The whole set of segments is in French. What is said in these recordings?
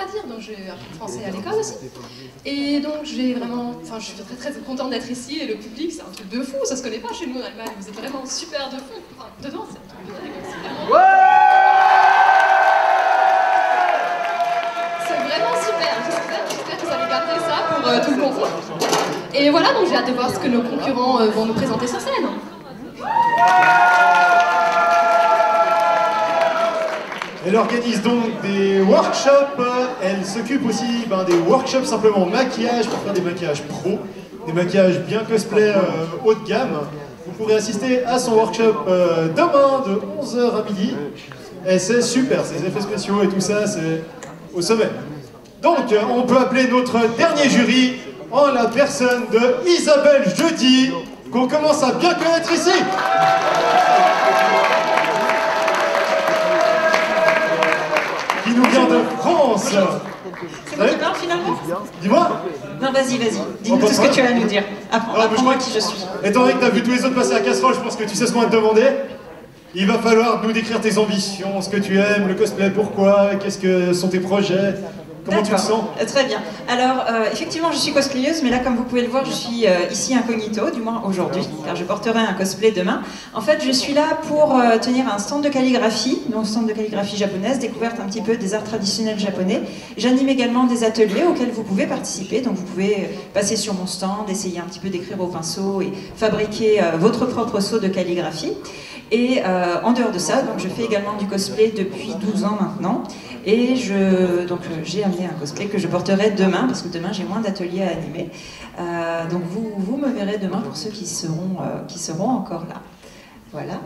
va dire, donc j'ai appris le français à l'école aussi. Et donc j'ai vraiment, enfin je suis très contente d'être ici, et le public c'est un truc de fou, ça se connaît pas chez nous en Allemagne, vous êtes vraiment super de fou. Enfin, dedans c'est un truc de dingue, c'est vraiment super, j'espère que vous allez garder ça pour tout le confort. Et voilà, donc j'ai hâte de voir ce que nos concurrents vont nous présenter sur scène. Elle organise donc des workshops, elle s'occupe aussi des workshops simplement maquillage pour faire des maquillages pro, des maquillages bien cosplay haut de gamme. Vous pourrez assister à son workshop demain de 11h à midi. Et c'est super, ces effets spéciaux et tout ça, c'est au sommet. Donc on peut appeler notre dernier jury en la personne de Isabelle Jeudi, qu'on commence à bien connaître ici. Qui nous vient de France. C'est moi qui parle finalement? Dis-moi. Non, vas-y, dis-nous tout ce que tu as à nous dire. Apprends-moi qui je suis. Étant donné que tu as vu tous les autres passer à casserole, je pense que tu sais ce qu'on va te demander. Il va falloir nous décrire tes ambitions, ce que tu aimes, le cosplay, pourquoi, qu'est-ce que sont tes projets. Comment tu te sens? Très bien. Alors, effectivement, je suis cosplayeuse, mais là, comme vous pouvez le voir, je suis ici incognito, du moins aujourd'hui, car je porterai un cosplay demain. En fait, je suis là pour tenir un stand de calligraphie, donc stand de calligraphie japonaise, découverte un petit peu des arts traditionnels japonais. J'anime également des ateliers auxquels vous pouvez participer, donc vous pouvez passer sur mon stand, essayer un petit peu d'écrire au pinceau et fabriquer votre propre seau de calligraphie. Et en dehors de ça, donc, je fais également du cosplay depuis 12 ans maintenant. Et j'ai amené un cosplay que je porterai demain, parce que demain j'ai moins d'ateliers à animer. Donc vous me verrez demain pour ceux qui seront encore là. Voilà.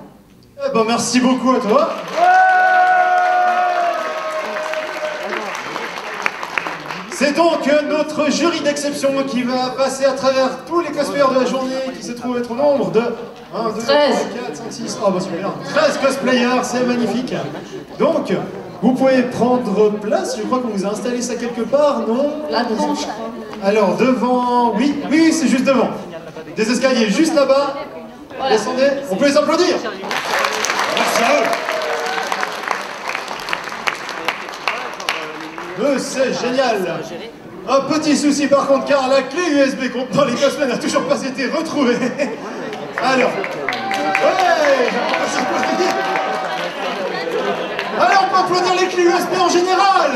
Eh ben, merci beaucoup à toi. C'est donc notre jury d'exception qui va passer à travers tous les cosplayers de la journée, qui se trouvent être au nombre de 1, 2, 3, 4, 5, 6, oh bah super, 13 cosplayers, c'est magnifique. Donc, vous pouvez prendre place, je crois qu'on vous a installé ça quelque part, non? Là devant, je crois. Alors, devant, oui, c'est juste devant. Des escaliers juste là-bas. Voilà. Descendez, on peut les applaudir. Merci à eux. C'est génial. Un petit souci par contre, car la clé USB contenant les cosplays n'a toujours pas été retrouvée. Alors, alors on peut applaudir les clés USB en général.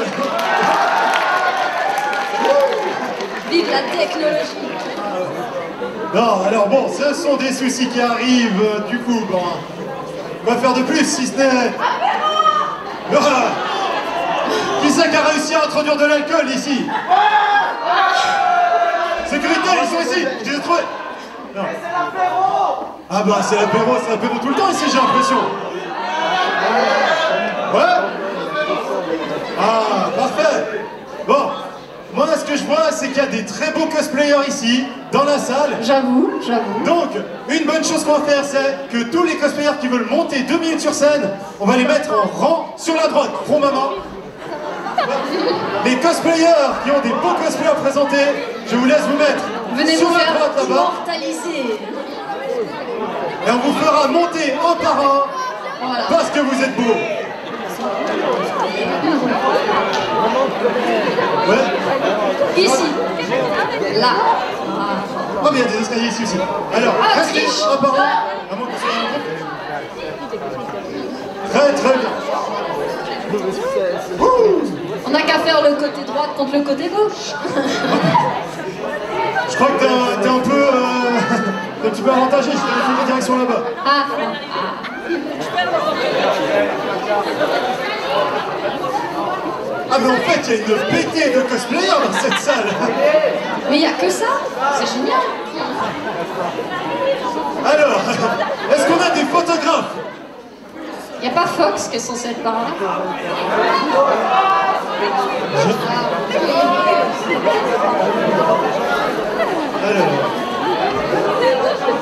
Vive la technologie. Non, alors bon, ce sont des soucis qui arrivent, du coup, bon, on va faire de plus si ce n'est... Qui c'est qui a réussi à introduire de l'alcool ici? Sécurité, ils sont ici, je les ai trouvés. Non. C'est l'apéro. Ah bah c'est l'apéro tout le temps ici, j'ai l'impression. Ouais. Ah, parfait. Bon, moi ce que je vois, c'est qu'il y a des très beaux cosplayers ici, dans la salle. J'avoue. Donc, une bonne chose qu'on va faire, c'est que tous les cosplayers qui veulent monter 2 minutes sur scène, on va les mettre en rang sur la droite. Front maman. Les cosplayers qui ont des beaux cosplays à présenter, je vous laisse vous mettre sur la droite là-bas. Et on vous fera monter un par un, voilà. Parce que vous êtes beaux. Ouais. Ici. Là. Oh mais il y a des escaliers ici aussi. Alors, restez un par un. À moins que vous soyez un groupe. Très bien. On n'a qu'à faire le côté droite contre le côté gauche. Je crois que t'es un peu avantagé, je t'ai fait la direction là-bas. Ah mais en fait, il y a une pétée de cosplayers dans cette salle. Mais il n'y a que ça, c'est génial. Alors, est-ce qu'on a des photographes? Il n'y a pas Fox qui est censé être par là. Alors.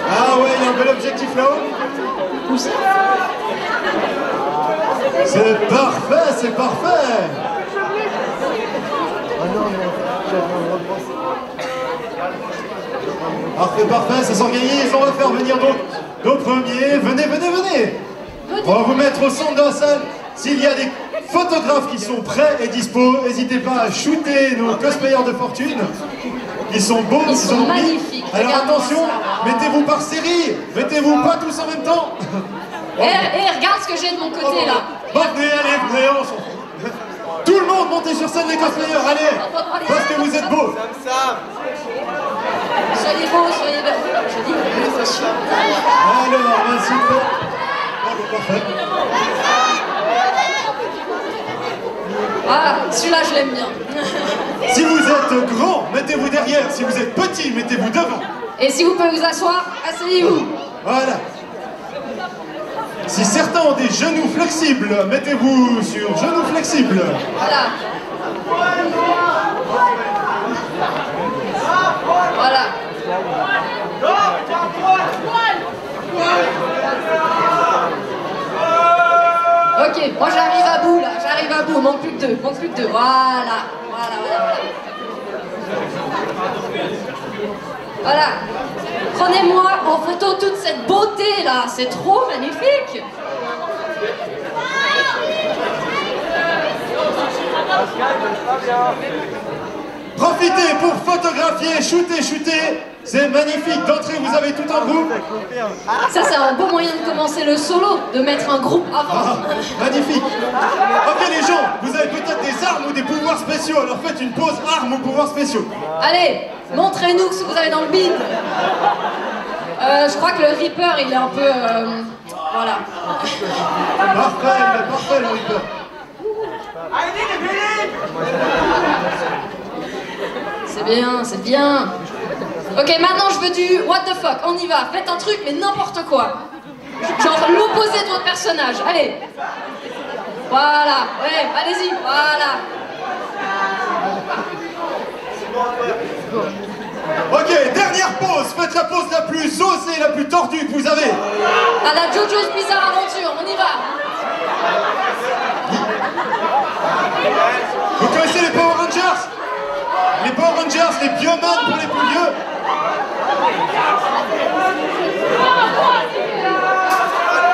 Ah ouais, il y a un bel objectif là-haut. Où ça? C'est parfait, c'est parfait. Parfait, ça s'organise, on va faire venir donc nos premiers. Venez. On va vous mettre au centre de la salle. S'il y a des photographes qui sont prêts et dispo. N'hésitez pas à shooter nos cosplayers de fortune. Ils sont beaux, Ils sont magnifiques. Alors attention, mettez-vous par série, mettez-vous pas tous en même temps. Regarde ce que j'ai de mon côté là. Bon, venez, allez, venez, on s'en fout. Tout le monde montez sur scène les cosplayers, allez, parce que vous êtes beaux. Soyez beaux, soyez belles. Je dis l'émotion. Alors, merci. Parfait. Ah, celui-là je l'aime bien. Si vous êtes grand, mettez-vous derrière. Si vous êtes petit, mettez-vous devant. Et si vous pouvez vous asseoir, asseyez-vous. Voilà. Si certains ont des genoux flexibles, mettez-vous sur genoux flexibles. Voilà. Voilà. Ok, moi j'arrive à bout là, j'arrive à bout, manque plus que deux, manque plus que deux. Voilà. Voilà. Prenez-moi en photo toute cette beauté là, c'est trop magnifique. Profitez pour photographier, shooter. C'est magnifique. D'entrée, vous avez tout un groupe. Ça, c'est un beau moyen de commencer le solo, de mettre un groupe avant. Magnifique. Ok les gens, vous avez peut-être des armes ou des pouvoirs spéciaux. Alors faites une pause armes ou pouvoirs spéciaux. Allez, montrez-nous ce que vous avez dans le bide. Je crois que le Reaper, il est un peu... voilà. Parfait le Reaper. C'est bien, c'est bien. Ok, maintenant je veux du what the fuck, on y va. Faites un truc, mais n'importe quoi. Genre l'opposé de votre personnage, allez. Voilà, ouais, allez-y, voilà. Ok, dernière pause. Faites la pause la plus osée, la plus tordue que vous avez. À la JoJo's Bizarre Aventure, on y va. Vous connaissez les Power Rangers? Les Power Rangers, les Bioman pour les plus vieux.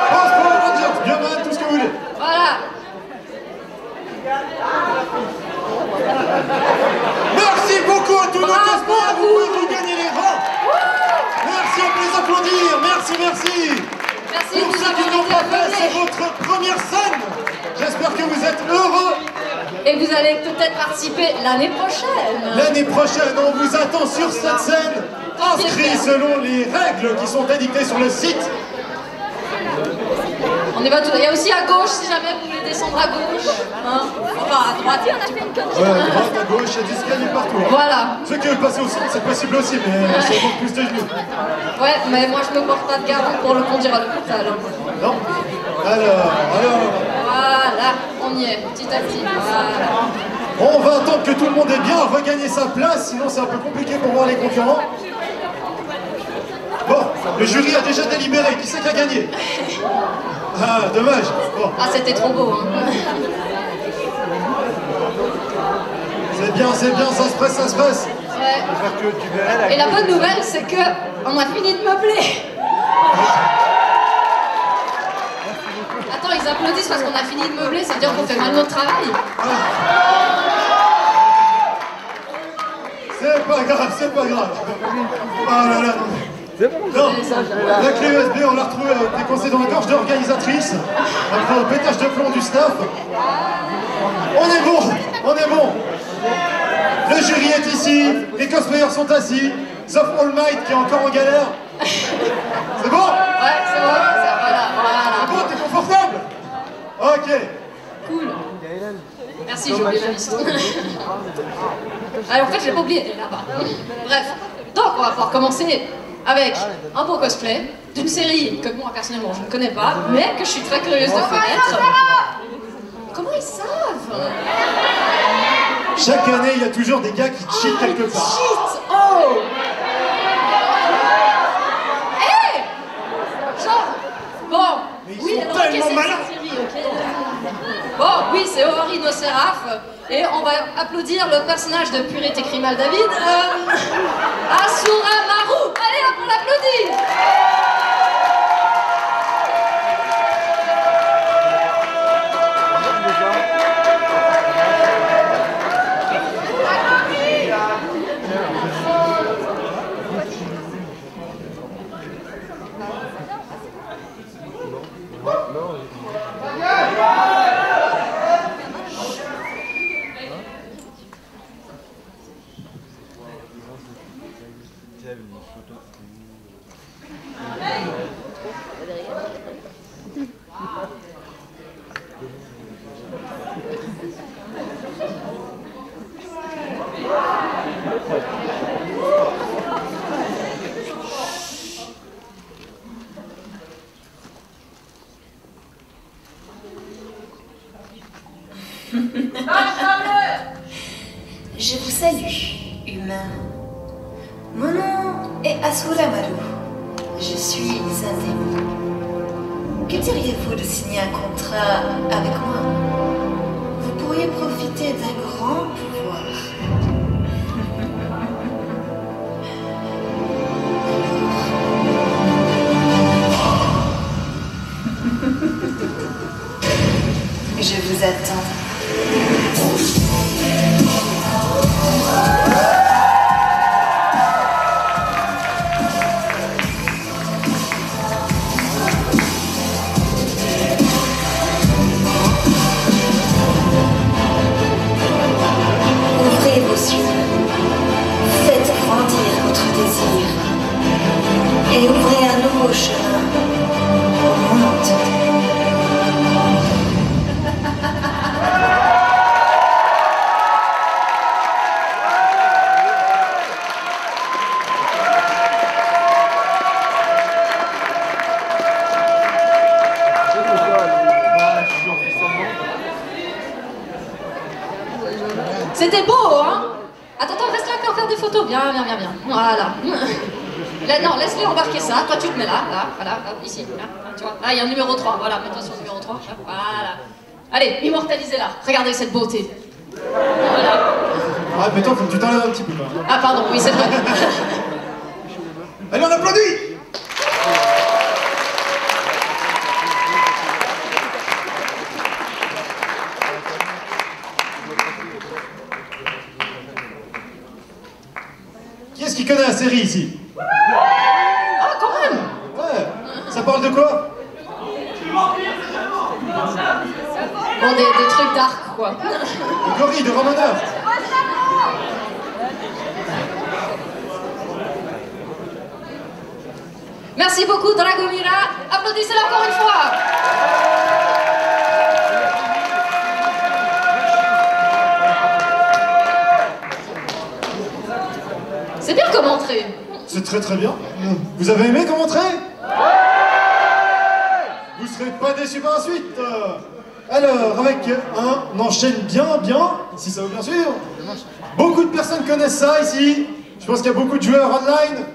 Pense Power Rangers, Bioman, tout ce que vous voulez. Voilà. Merci beaucoup à tous nos Bravo cosplayers, à vous vous. pouvez regagner les rangs. Merci, on peut les applaudir, merci. Merci de Pour nous ceux qui avoir n'ont été pas fait, c'est abonnés. votre première scène. J'espère que vous êtes heureux. Et vous allez peut-être participer l'année prochaine. L'année prochaine, on vous attend sur cette scène, inscrit selon les règles qui sont indiquées sur le site. On y va tout. Il y a aussi à gauche, si jamais vous voulez descendre à gauche. Hein, enfin, à droite, il y en a fait une connerie. Ouais, à droite, à gauche, il y a du escalier partout. Hein. Voilà. Ceux qui veulent passer au centre, c'est possible aussi, mais ça demande plus de genoux. Ouais, mais moi je me porte pas de garde pour le conduire à l'hôpital. Non? Alors... Voilà, on y est, petit à petit. Voilà. On va attendre que tout le monde ait bien regagné sa place, sinon c'est un peu compliqué pour voir les concurrents. Bon, le jury a déjà délibéré, qui c'est qui a gagné? Ah, dommage. Bon. Ah, c'était trop beau. Hein. C'est bien, ça se passe. Ouais. Et la bonne nouvelle, c'est que on a fini de meubler. Attends, ils applaudissent parce qu'on a fini de meubler, ça veut dire qu'on fait mal notre travail. C'est pas grave. Ah là là, non, la clé USB, on l'a retrouvée décoincée dans la gorge de l'organisatrice, après un pétage de plomb du staff. On est bon. Le jury est ici, les cosplayers sont assis, sauf All Might qui est encore en galère. C'est bon? Ouais, c'est bon, voilà. C'est bon, t'es confortable? Ok. Cool. Merci, j'ai oublié ma liste. Alors en fait, je l'ai pas oublié, elle est là-bas. Bref, donc on va pouvoir commencer avec un beau cosplay d'une série que moi personnellement je ne connais pas, mais que je suis très curieuse de connaître. Comment ils savent? Chaque année, il y a toujours des gars qui cheatent quelque part. Cheat! Oh! Hey! Genre, bon, Mais ils oui, sont alors ok, tellement c'est malins. cette série, ok? Bon, oui, c'est Ori no Seraph, et on va applaudir le personnage de Purité Criminal David, Asura Maru. Allez, hop, on l'applaudit! Je vous salue, humain. Mon nom est Asura Maru. Je suis un démon. Que diriez-vous de signer un contrat avec moi? Vous pourriez profiter d'un grand pouvoir. Je vous attends. Ouvrez vos yeux. Faites grandir votre désir. Et ouvrez un nouveau chemin au monde. C'était beau, hein? Attends, reste là encore faire des photos. Bien. Voilà. Là, non, laisse-le embarquer ça. Toi, tu te mets là, voilà, hop, ici. Là, tu vois. Là, il y a un numéro 3. Voilà, mets-toi sur le numéro 3. Voilà. Allez, immortalisez-la. Regardez cette beauté. Voilà. Ah, mais toi, faut que tu t'enlèves un petit peu. Ah, pardon, oui, c'est vrai. Allez, on applaudit! Qui est-ce qui connaît la série ici? Ah, quand même! Ouais. Ça parle de quoi? Bon, des trucs dark, quoi. De Gory, de Romanov. Merci beaucoup, Dragomira. Applaudissez-la encore une fois. C'est bien comme entrée. C'est très bien. Vous avez aimé comme entrée? Vous serez pas déçus par la suite. Alors, avec on enchaîne bien, si ça veut bien sûr. Beaucoup de personnes connaissent ça ici. Je pense qu'il y a beaucoup de joueurs online.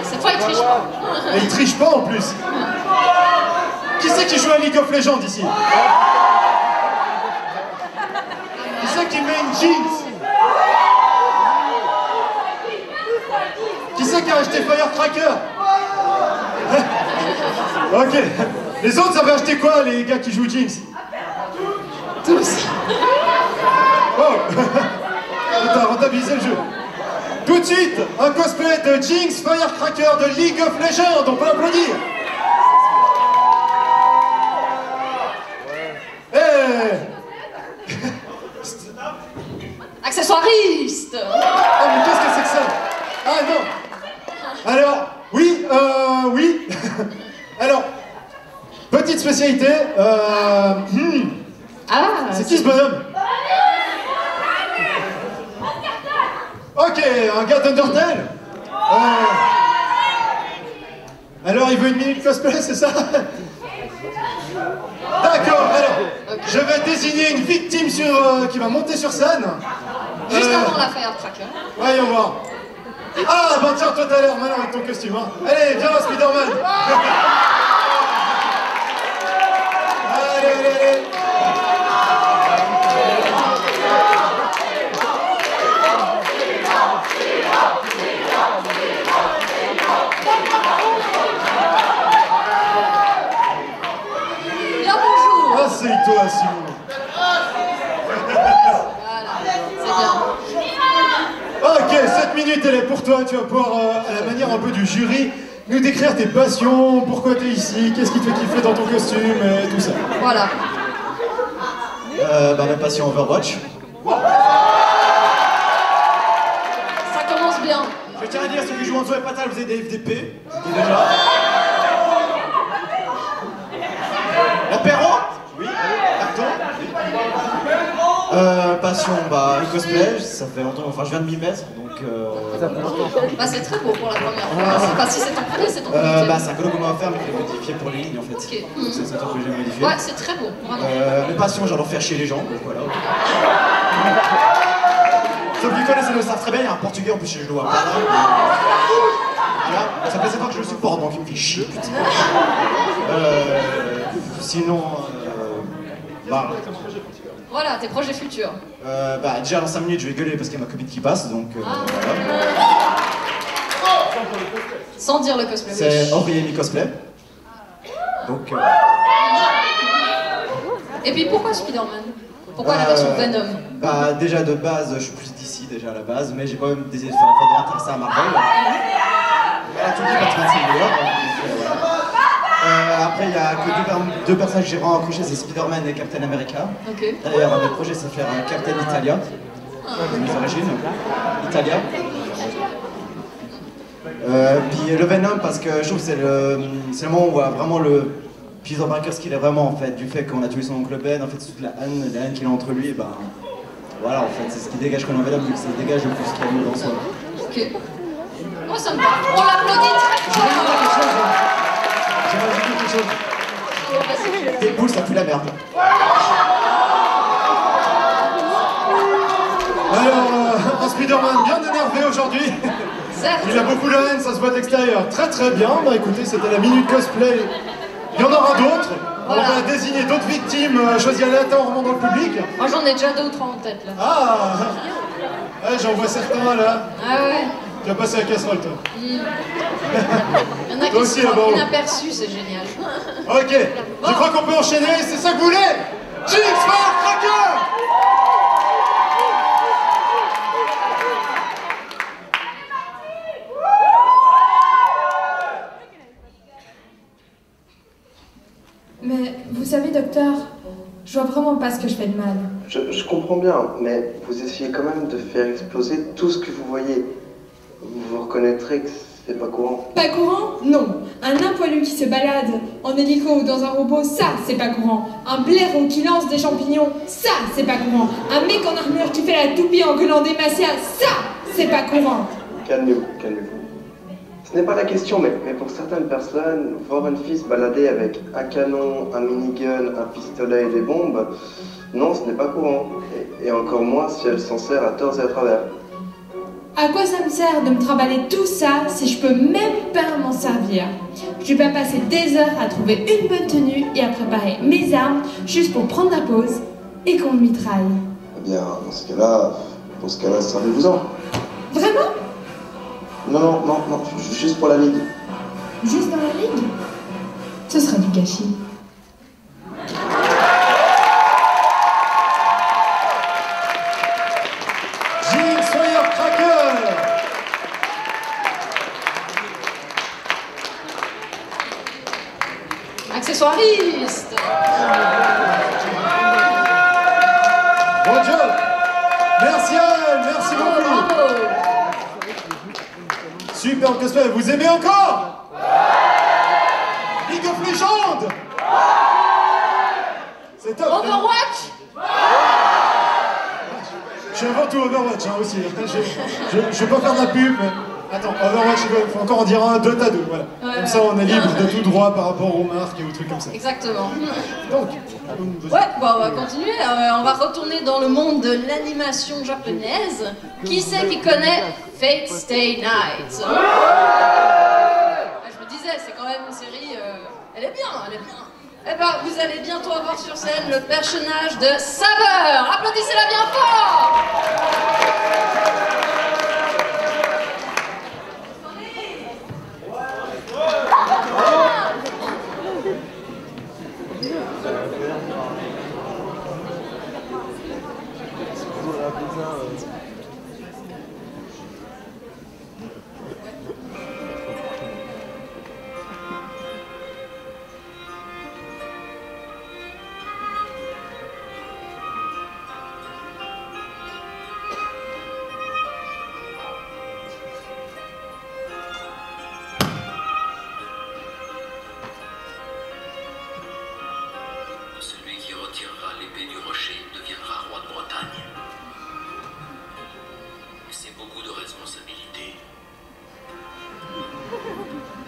Cette fois, il triche pas. Et ils trichent pas en plus. Qui c'est qui joue à League of Legends ici? Qui c'est qui met une Jinx? Qui c'est qui a acheté Firecracker? Ok. Les autres, avaient acheté quoi, les gars qui jouent Jinx? Tous. Oh. T'as rentabilisé le jeu. Tout de suite, un cosplay de Jinx Firecracker de League of Legends. On peut applaudir. Accessoiriste. Oh, mais qu'est-ce que c'est que ça? Ah non. Alors, oui. Alors, petite spécialité. C'est qui ce bonhomme? Ok, un gars d'Undertale. Alors, il veut une minute cosplay, c'est ça? D'accord, alors, je vais désigner une victime qui va monter sur scène. Juste avant la Firecracker. Voyons voir. Ah, bah tiens, toi t'as l'air malin avec ton costume, hein. Allez, viens, Spider-Man. Allez. Bien, bonjour. Assieds-toi, Simon. Voilà, c'est bien. Ok, 7 minutes, elle est pour toi. Tu vas pouvoir, à la manière un peu du jury, nous décrire tes passions, pourquoi t'es ici, qu'est-ce qui te fait kiffer dans ton costume, et tout ça. Voilà. Ma passion Overwatch. Ça commence bien. Je tiens à dire, ceux qui jouent en dessous et pas vous avez des FDP. Déjà. L'apéro? Oui. Carton? passion, bah, le cosplay, ça fait longtemps, enfin je viens de m'y mettre, donc... Bah c'est très beau pour la première fois. Enfin si c'est ton premier, c'est ton premier. Bah c'est un cadeau qu'on m'a offert, mais je l'ai modifié pour les lignes en fait. Ok. C'est un truc que j'ai modifié. Ouais, c'est très beau, vraiment. Mes passions, j'adore faire chier les gens, donc voilà. Ceux qui connaissent le savent très bien, il y a un portugais en plus chez je le vois pas là. Voilà, ça fait 7 ans que je le supporte, donc il me fait chier, putain. Sinon, bah... Voilà, tes projets futurs. Bah déjà dans 5 minutes je vais gueuler parce qu'il y a ma copine qui passe, donc voilà. Sans dire le cosplay. C'est Henri cosplay. Donc... Et puis pourquoi Spider-Man? Pourquoi la version Venom? Bah déjà de base, je suis plus d'ici déjà à la base, mais j'ai quand même décidé de faire un peu d'intéresser à Marvel. Elle a tout dit par 35 millions. Après, il y a que deux personnages que j'ai vraiment accrochés, c'est Spider-Man et Captain America. Ok. D'ailleurs, un autre projet, c'est faire un Captain Italia, de mes origines. Italia. Puis le Venom, parce que je trouve que c'est le moment où on voit vraiment le Peter Parker, ce qu'il est vraiment en fait, du fait qu'on a tué son oncle Ben, en fait, toute la haine qu'il a entre lui, et ben voilà, en fait, c'est ce qui dégage qu'on en Venom, vu que ça dégage le plus qu'il y a de mieux dans soi. Ok. Moi, ça me parle. On l'applaudit très fort. J'ai rajouté quelque chose. Des boules, ça pue la merde. Alors, un Spider-Man bien énervé aujourd'hui. Certes. Il a beaucoup de haine, ça se voit de l'extérieur. Très très bien. Bah écoutez, c'était la minute cosplay. Il y en aura d'autres. Voilà. On va désigner d'autres victimes choisies aléatoirement dans le public. Moi, j'en ai déjà 2 ou 3 en tête là. Ah ouais, j'en vois certains là. Ah ouais. Tu vas passer à la casserole toi. Il y en a Toi qui aussi, sont là-bas. inaperçus, c'est génial. Ok, je crois qu'on peut enchaîner, c'est ça que vous voulez? Jinx Firecracker! Mais vous savez, docteur, je vois vraiment pas ce que je fais de mal. Je comprends bien, mais vous essayez quand même de faire exploser tout ce que vous voyez. Vous reconnaîtrez que c'est pas courant. Pas courant? Non. Un nain poilu qui se balade en hélico ou dans un robot, ça, c'est pas courant. Un blaireau qui lance des champignons, ça, c'est pas courant. Un mec en armure qui fait la toupie en gueulant des massias, ça, c'est pas courant. Calmez-vous, calmez-vous. Ce n'est pas la question, mais pour certaines personnes, voir une fille se balader avec un canon, un minigun, un pistolet et des bombes, non, ce n'est pas courant. Et encore moins si elle s'en sert à tort et à travers. À quoi ça me sert de me trimballer tout ça si je peux même pas m'en servir? Je vais pas passer des heures à trouver une bonne tenue et à préparer mes armes juste pour prendre la pause et qu'on me mitraille. Eh bien, dans ce cas-là, servez-vous-en. Vraiment? Non, juste pour la ligue. Juste dans la ligue? Ce sera du gâchis. Jinx Firecracker! Accessoiriste. Bon job! Merci Anne, merci beaucoup! Bravo. Super cosplay, vous aimez encore? League of Legends? C'est top! Overwatch. Je suis avant tout Overwatch hein, aussi. Je vais pas faire de la pub, mais... Attends, Overwatch, il faut encore en dire un, 2 à 2, voilà. Ouais, Comme ça, on est libre de tout droit par rapport aux marques et aux trucs comme ça. Exactement. Donc, Ouais, bon, on va continuer. On va retourner dans le monde de l'animation japonaise. Qui c'est qui connaît Fate Stay Night? Je me disais, c'est quand même une série. Elle est bien, elle est bien. Eh ben, vous allez bientôt avoir sur scène le personnage de Saber. Applaudissez-la bien fort.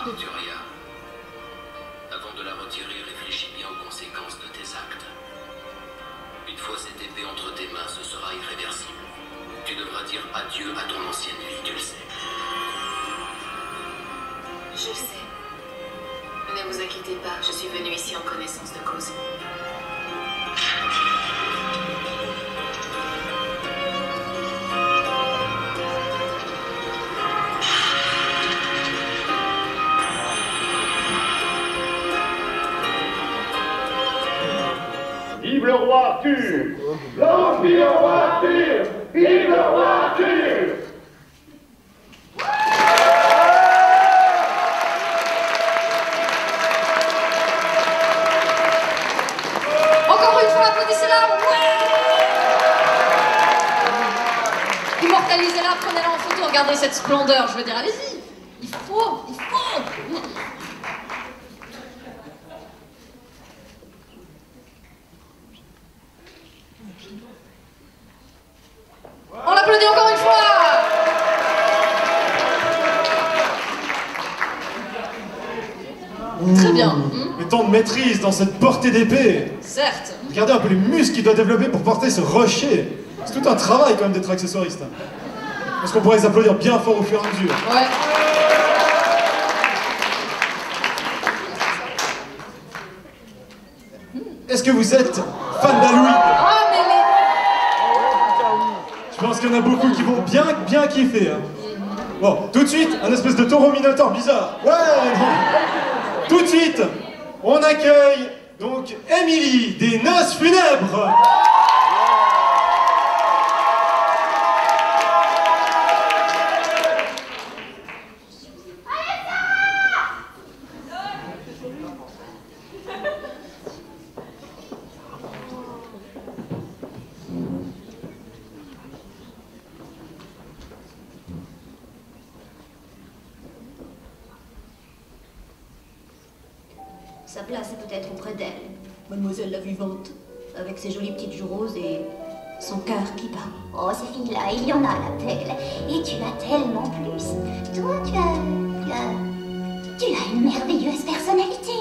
Turia, avant de la retirer, réfléchis bien aux conséquences de tes actes. Une fois cette épée entre tes mains, ce sera irréversible. Tu devras dire adieu à ton ancienne vie, tu le sais. Je le sais. Ne vous inquiétez pas, je suis venue ici en connaissance de cause. Vive le roi Arthur! L'Empire roi Arthur! Vive le roi Arthur! Encore une fois, applaudissez-la. Ouais. Immortalisez-la, prenez-la en photo, regardez cette splendeur. Je veux dire, allez-y. Il faut. On l'applaudit encore une fois. Très bien. Mais tant de maîtrise dans cette portée d'épée. Certes. Regardez un peu les muscles qu'il doit développer pour porter ce rocher. C'est tout un travail quand même d'être accessoiriste. Parce qu'on pourrait les applaudir bien fort au fur et à mesure. Ouais. Est-ce que vous êtes fan d'Halloween? Ah, mais les... Je pense qu'il y en a beaucoup qui vont bien kiffer. Hein. Bon, tout de suite, un espèce de taureau minotaure bizarre. Ouais, non. Tout de suite, on accueille donc Émilie des Noces Funèbres. Sa place est peut-être auprès d'elle, mademoiselle la vivante, avec ses jolies petites joues roses et son cœur qui bat. Oh, ces filles-là, il y en a à l'appel. Et tu as tellement plus. Toi, tu as une merveilleuse personnalité.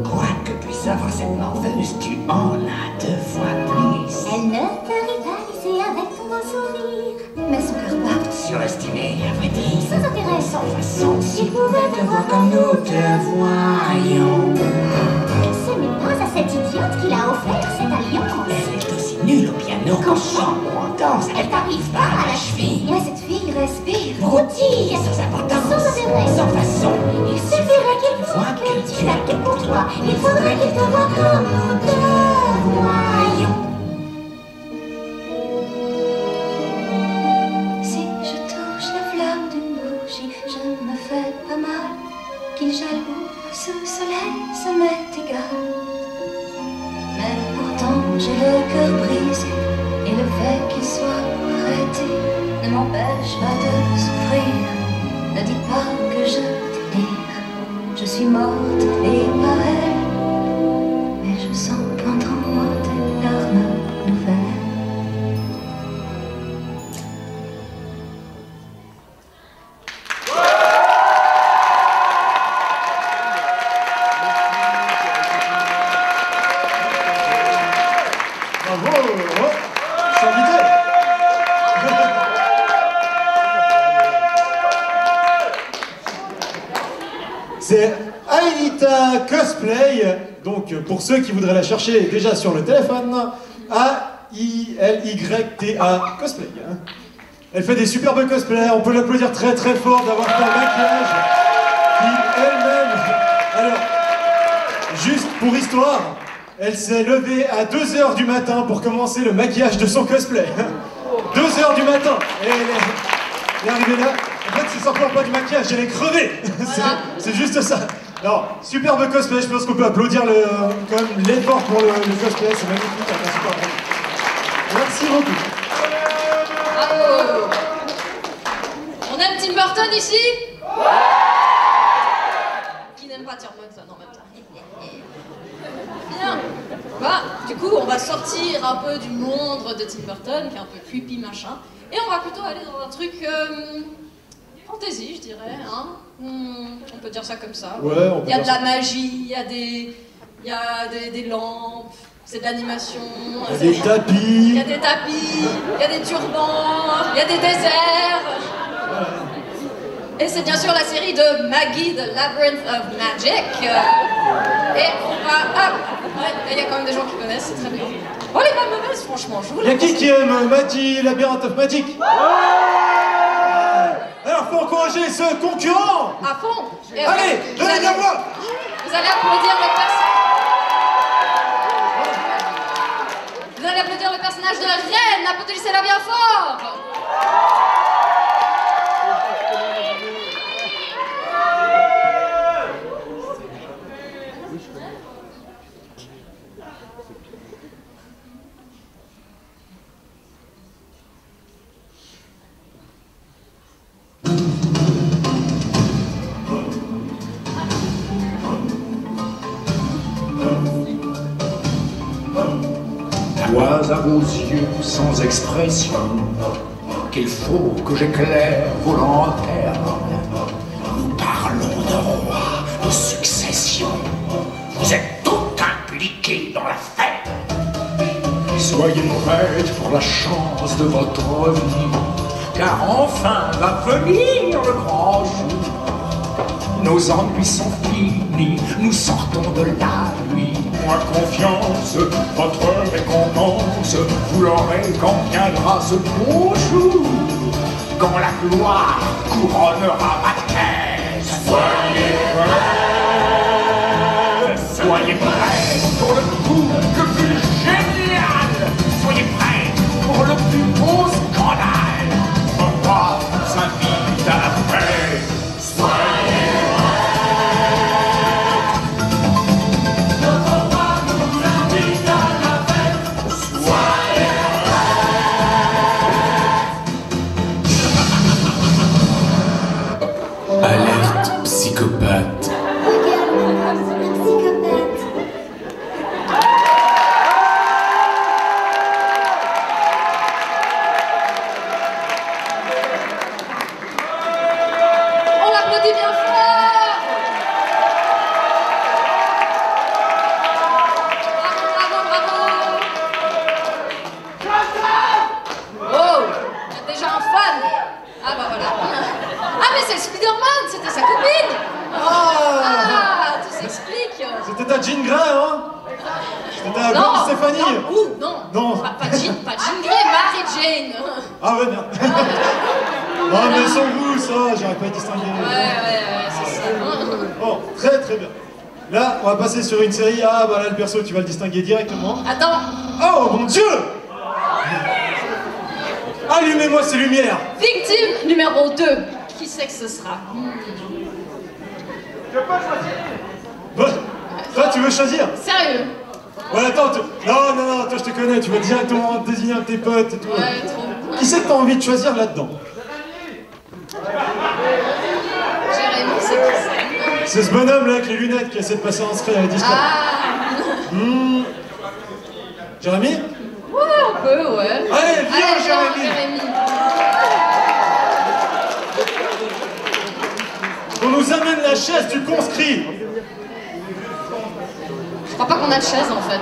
Quoi que puisse avoir cette morveuse, tu en as 2 fois plus. Elle ne te rivaliser avec ton beau sourire. Mais son cœur bat. Surestimé, à vrai dire. Sans intérêt. Sans façon, s'il pouvait te voir comme nous te voyons. Ce n'est pas à cette idiote qu'il a offert cette alliance. Elle est aussi nulle au piano qu'en chant ou en danse. Elle t'arrive pas à la cheville. Mais cette fille respire. Broutille, sans importance. Sans intérêt. Sans façon. Il suffirait qu'il voit que tu as tout pour toi. Il faudrait qu'il te voie comme nous te voyons. Si je touche la flamme d'une bougie, je me fais pas mal. Qu'il jaloux sous le soleil, ça m'est égal. Mais pourtant j'ai le cœur brisé, et le fait qu'il soit arrêté ne m'empêche pas de souffrir. Ne dites pas que je délire, je suis morte et pas elle, mais je sens qu'entre en moi des larmes nouvelles. C'est Aelita Cosplay, donc pour ceux qui voudraient la chercher déjà sur le téléphone, A-I-L-Y-T-A Cosplay. Elle fait des superbes cosplays, on peut l'applaudir très très fort d'avoir fait un maquillage qui elle-même... Alors, juste pour histoire, elle s'est levée à 2h du matin pour commencer le maquillage de son cosplay. 2h du matin, et elle est arrivée là. En fait, c'est simplement pas du maquillage, elle est crevée. Voilà. C'est juste ça. Alors, superbe cosplay, je pense qu'on peut applaudir quand même l'effort pour le cosplay, c'est magnifique, c'est super bon. Merci beaucoup. Bravo. On aime Tim Burton ici? Qui n'aime pas Tim Burton en même temps? Bien. Bah, du coup, on va sortir un peu du monde de Tim Burton, qui est un peu creepy, machin, et on va plutôt aller dans un truc fantasy, je dirais, hein. On peut dire ça comme ça. Ouais, on peut il y a dire de la ça. magie, il y a des lampes, c'est de l'animation. Il y a des tapis. Il y a des tapis, il y a des turbans, il y a des déserts. Et c'est bien sûr la série de Maggie, The Labyrinth of Magic. Et on va... Ah, ouais, il y a quand même des gens qui connaissent, c'est très bien. Oh, elle est pas mauvaise, franchement, je vous Il y a la qui aime Maggie, Labyrinth of Magic? Alors, faut encourager ce concurrent. À fond. Et Allez, donnez de la voix. Vous allez applaudir le personnage. Vous allez applaudir le personnage de Reine. Applaudissez-la bien fort. Vois à vos yeux sans expression qu'il faut que j'éclaire vos lanternes. Nous parlons de roi, de succession. Vous êtes tout impliqués dans l'affaire. Soyez prêts pour la chance de votre vie, car enfin va venir le grand jour. Nos ennuis sont finis, nous sortons de la nuit. Moi confiance, votre récompense, vous l'aurez quand viendra ce beau jour, quand la gloire couronnera ma tête. Soyez prêts pour le coup le plus génial. Soyez prêts pour le plus beau scandale. Un roi vous invite à la fête. Soyez Alerte psychopathe. On l'applaudit bien fort. Bravo, bravo, bravo. Oh, il y a déjà un fan. Ah bah voilà. Ah mais c'est Spider-Man, c'était sa copine. Ah, tout s'explique. C'était ta Jean Grey, hein? C'était ta Gwen Stéphanie. Non, ouh, non. Non. Pas Jean Grey, Mary Jane. Ah ouais, merde. Ah mais sans vous, ça, j'aurais pas distingué. Ouais, c'est ça. Bon, très très bien. Là, on va passer sur une série. Ah bah là, le perso, tu vas le distinguer directement. Attends. Oh mon Dieu! Allumez-moi ces lumières! Victime numéro 2. Qui c'est que ce sera? Je peux choisir. Toi, tu veux choisir? Sérieux? Ouais, attends, non, toi je te connais, tu vas directement désigner un de tes potes et tout. Ouais, trop. Qui c'est que t'as envie de choisir là-dedans? Jérémy, c'est qui ça? C'est ce bonhomme là avec les lunettes qui essaie de passer en secret discret. Ah! Jérémy? Ouais, un peu, ouais. Allez, viens, Jérémy. On nous amène la chaise du conscrit. Je crois pas qu'on a de chaise en fait.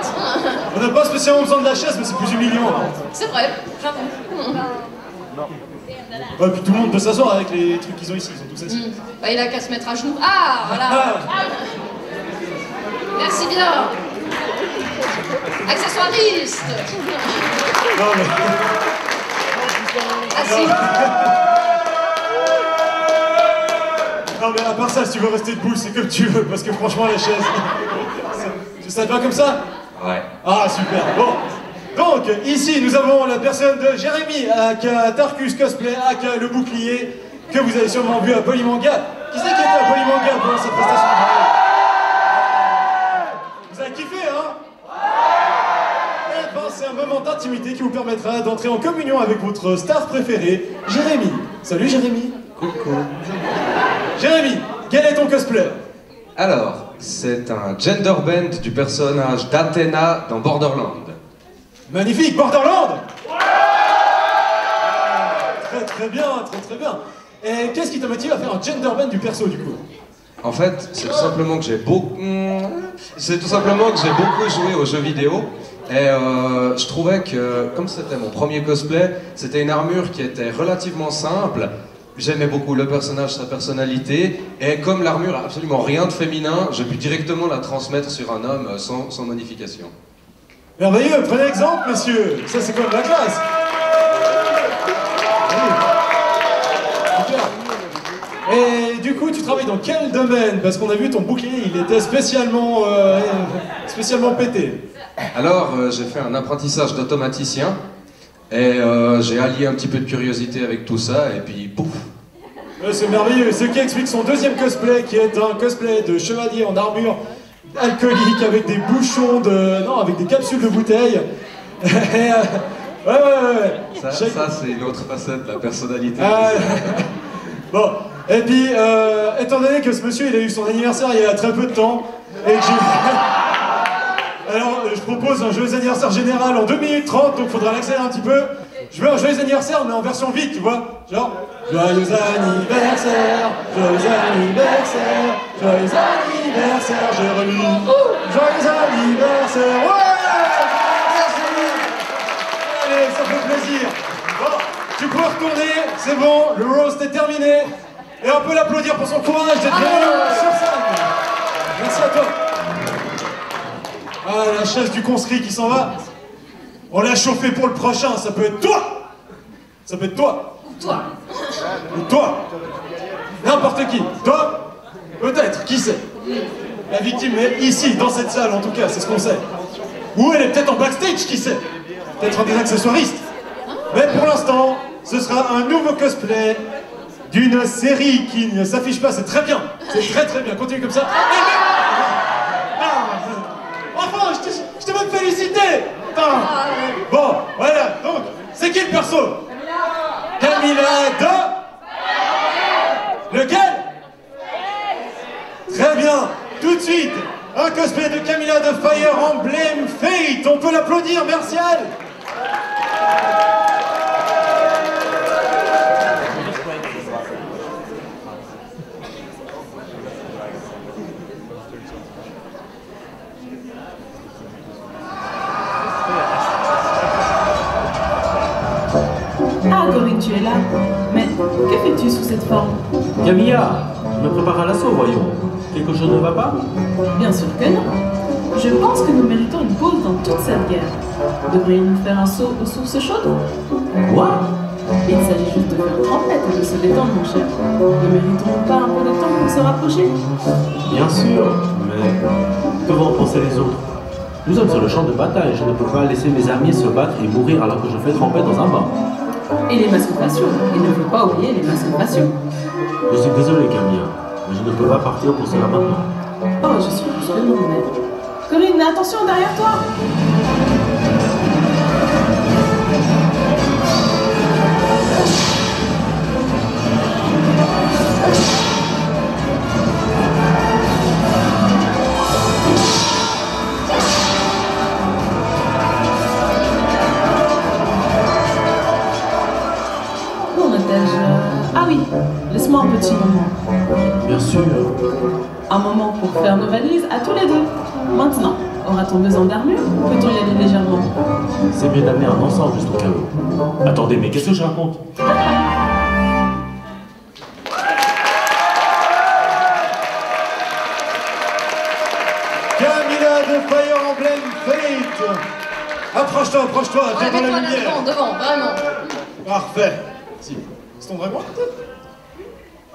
On n'a pas spécialement besoin de la chaise, mais c'est plus humiliant. Hein. C'est vrai, j'avoue. Ouais, puis tout le monde peut s'asseoir avec les trucs qu'ils ont ici, ils sont tous assis. Bah, il a qu'à se mettre à genoux. Ah, voilà. Merci bien. Accessoiriste. Non, mais... Assis. Non mais à part ça, si tu veux rester debout, c'est comme tu veux, parce que franchement la chaise... Ça te va comme ça? Ouais. Ah super, bon. Donc, ici, nous avons la personne de Jérémy, aka Tarkus Cosplay, aka le bouclier, que vous avez sûrement vu à Polymanga. Qui c'est qui était à Polymanga pendant sa prestation? Vous avez kiffé, hein? Eh ben, c'est un moment d'intimité qui vous permettra d'entrer en communion avec votre star préféré, Jérémy. Salut Jérémy. Coucou. Jérémy, quel est ton cosplay? Alors, C'est un gender bend du personnage d'Athéna dans Borderland. Magnifique, Borderland. Très bien, très bien. Et qu'est-ce qui t'a motivé à faire un gender bend du perso du coup? En fait, c'est tout simplement que j'ai beaucoup joué aux jeux vidéo. Et je trouvais que, comme c'était mon premier cosplay, c'était une armure qui était relativement simple. J'aimais beaucoup le personnage, sa personnalité, et comme l'armure a absolument rien de féminin, j'ai pu directement la transmettre sur un homme sans modification. Merveilleux, prenez exemple, messieurs. Ça, c'est comme la classe. Super. Et du coup, tu travailles dans quel domaine? Parce qu'on a vu ton bouclier, il était spécialement pété. Alors, j'ai fait un apprentissage d'automaticien, et j'ai allié un petit peu de curiosité avec tout ça, et puis pouf. C'est merveilleux, ce qui explique son deuxième cosplay, qui est un cosplay de chevalier en armure alcoolique, avec des bouchons de... non, avec des capsules de bouteilles. Ouais. Ça c'est une autre facette de la personnalité. Bon, et puis, étant donné que ce monsieur, il a eu son anniversaire il y a très peu de temps, et que j'ai... Alors, je propose un joyeux anniversaire général en 2 minutes 30, donc faudra l'accélérer un petit peu. Je veux un joyeux anniversaire, mais en version vite, tu vois. Genre, joyeux anniversaire, joyeux anniversaire, joyeux anniversaire, j'ai remis. Joyeux anniversaire, ouais! Merci! Allez, ça fait plaisir. Bon, tu peux retourner, c'est bon, le roast est terminé. Et on peut l'applaudir pour son courage d'être venu sur scène. Merci à toi. Ah, la chaise du conscrit qui s'en va. On l'a chauffé pour le prochain, ça peut être toi. Ça peut être toi. Toi. Ou toi. N'importe qui. Toi, peut-être, qui sait. La victime est ici, dans cette salle en tout cas, c'est ce qu'on sait. Ou elle est peut-être en backstage, qui sait. Peut-être un des accessoiristes. Mais pour l'instant, ce sera un nouveau cosplay d'une série qui ne s'affiche pas, c'est très bien. C'est très bien, continue comme ça. Enfin, je t'ai même félicité. Bon, voilà, donc, c'est qui le perso? Camilla de... Lequel? Très bien, tout de suite, un cosplay de Camilla de Fire Emblem Fate. On peut l'applaudir, merci à elle. Ah, Corinne, tu es là. Mais que fais-tu sous cette forme? Camilla, je me prépare à l'assaut, voyons. Quelque chose ne va pas? Bien sûr que non. Je pense que nous méritons une pause dans toute cette guerre. Devrions-nous faire un saut aux sources chaudes? Quoi? Il s'agit juste de faire trempette et de se détendre, mon cher. Ne méritons-nous pas un peu de temps pour se rapprocher? Bien sûr, mais que vont en penser les autres? Nous sommes sur le champ de bataille. Je ne peux pas laisser mes armées se battre et mourir alors que je fais trempette dans un bain. Et les masques faciaux. Il ne faut pas oublier les masques faciaux. Je suis désolé, Camilla, mais je ne peux pas partir pour cela maintenant. Oh, je suis plus que non, mais... Corinne, attention derrière toi! Ah oui, laisse-moi un petit moment. Bien sûr. Un moment pour faire nos valises à tous les deux. Maintenant, aura-t-on besoin d'armure ou peut-on y aller légèrement? C'est mieux d'amener un ensemble juste au cas où. Attendez, mais qu'est-ce que je raconte? Camilla de Fire Emblem Fate. Approche-toi, viens dans la lumière. Devant, vraiment. Parfait. Si. C'est ton vrai moi, peut-être?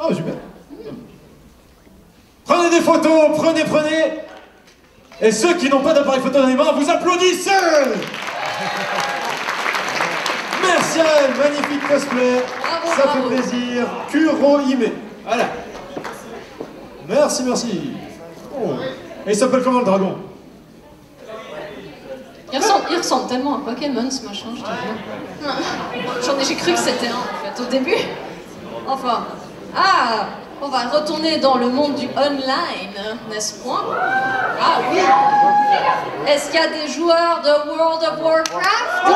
Oh, super. Prenez des photos, prenez. Et ceux qui n'ont pas d'appareil photo dans les mains, vous applaudissez. Merci à elle, magnifique cosplay. Ça fait plaisir. Kurohime. Voilà. Merci. Oh. Et il s'appelle comment le dragon? Il ressemble tellement à un Pokémon ce machin, je te jure. J'ai cru que c'était un en fait au début. Enfin. Ah! On va retourner dans le monde du online, n'est-ce pas? Ah oui! Est-ce qu'il y a des joueurs de World of Warcraft?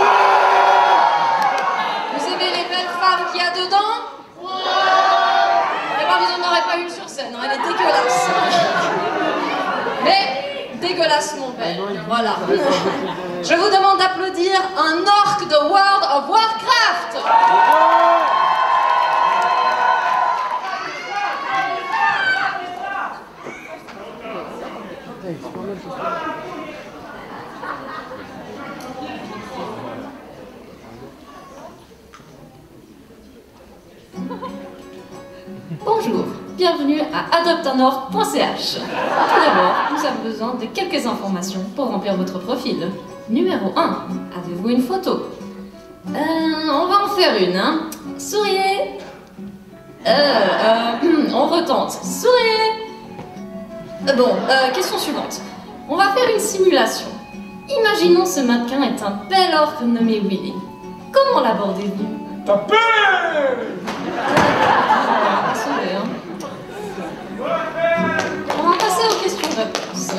Vous aimez les belles femmes qu'il y a dedans? Eh ben, vous n'en aurez pas une sur scène, hein, elle est dégueulasse. Mais dégueulassement belle, voilà. Je vous demande d'applaudir un orc de World of Warcraft. Bonjour, bienvenue à adopteanorc.ch. Tout d'abord, nous avons besoin de quelques informations pour remplir votre profil. Numéro 1, avez-vous une photo? On va en faire une, hein. Souriez. On retente. Souriez. Bon, question suivante. On va faire une simulation. Imaginons ce mannequin est un bel orc nommé Willy. Comment l'abordez-vous? Tapez! On va passer aux questions-réponses.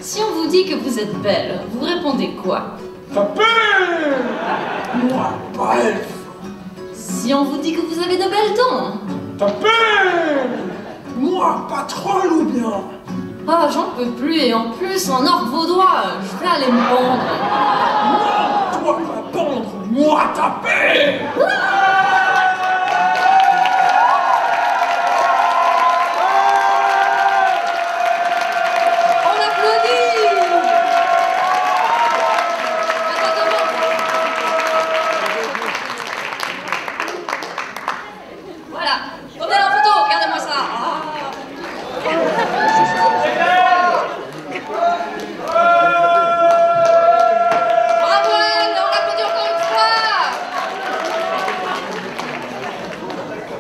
Si on vous dit que vous êtes belle, vous répondez quoi? Tapez! Moi, pas elfe. Si on vous dit que vous avez de belles dents? Tapez! Moi, pas troll ou bien? Ah, j'en peux plus, et en plus, en orc vaudois, je vais aller me pendre. Toi, pas pendre! Moi, taper!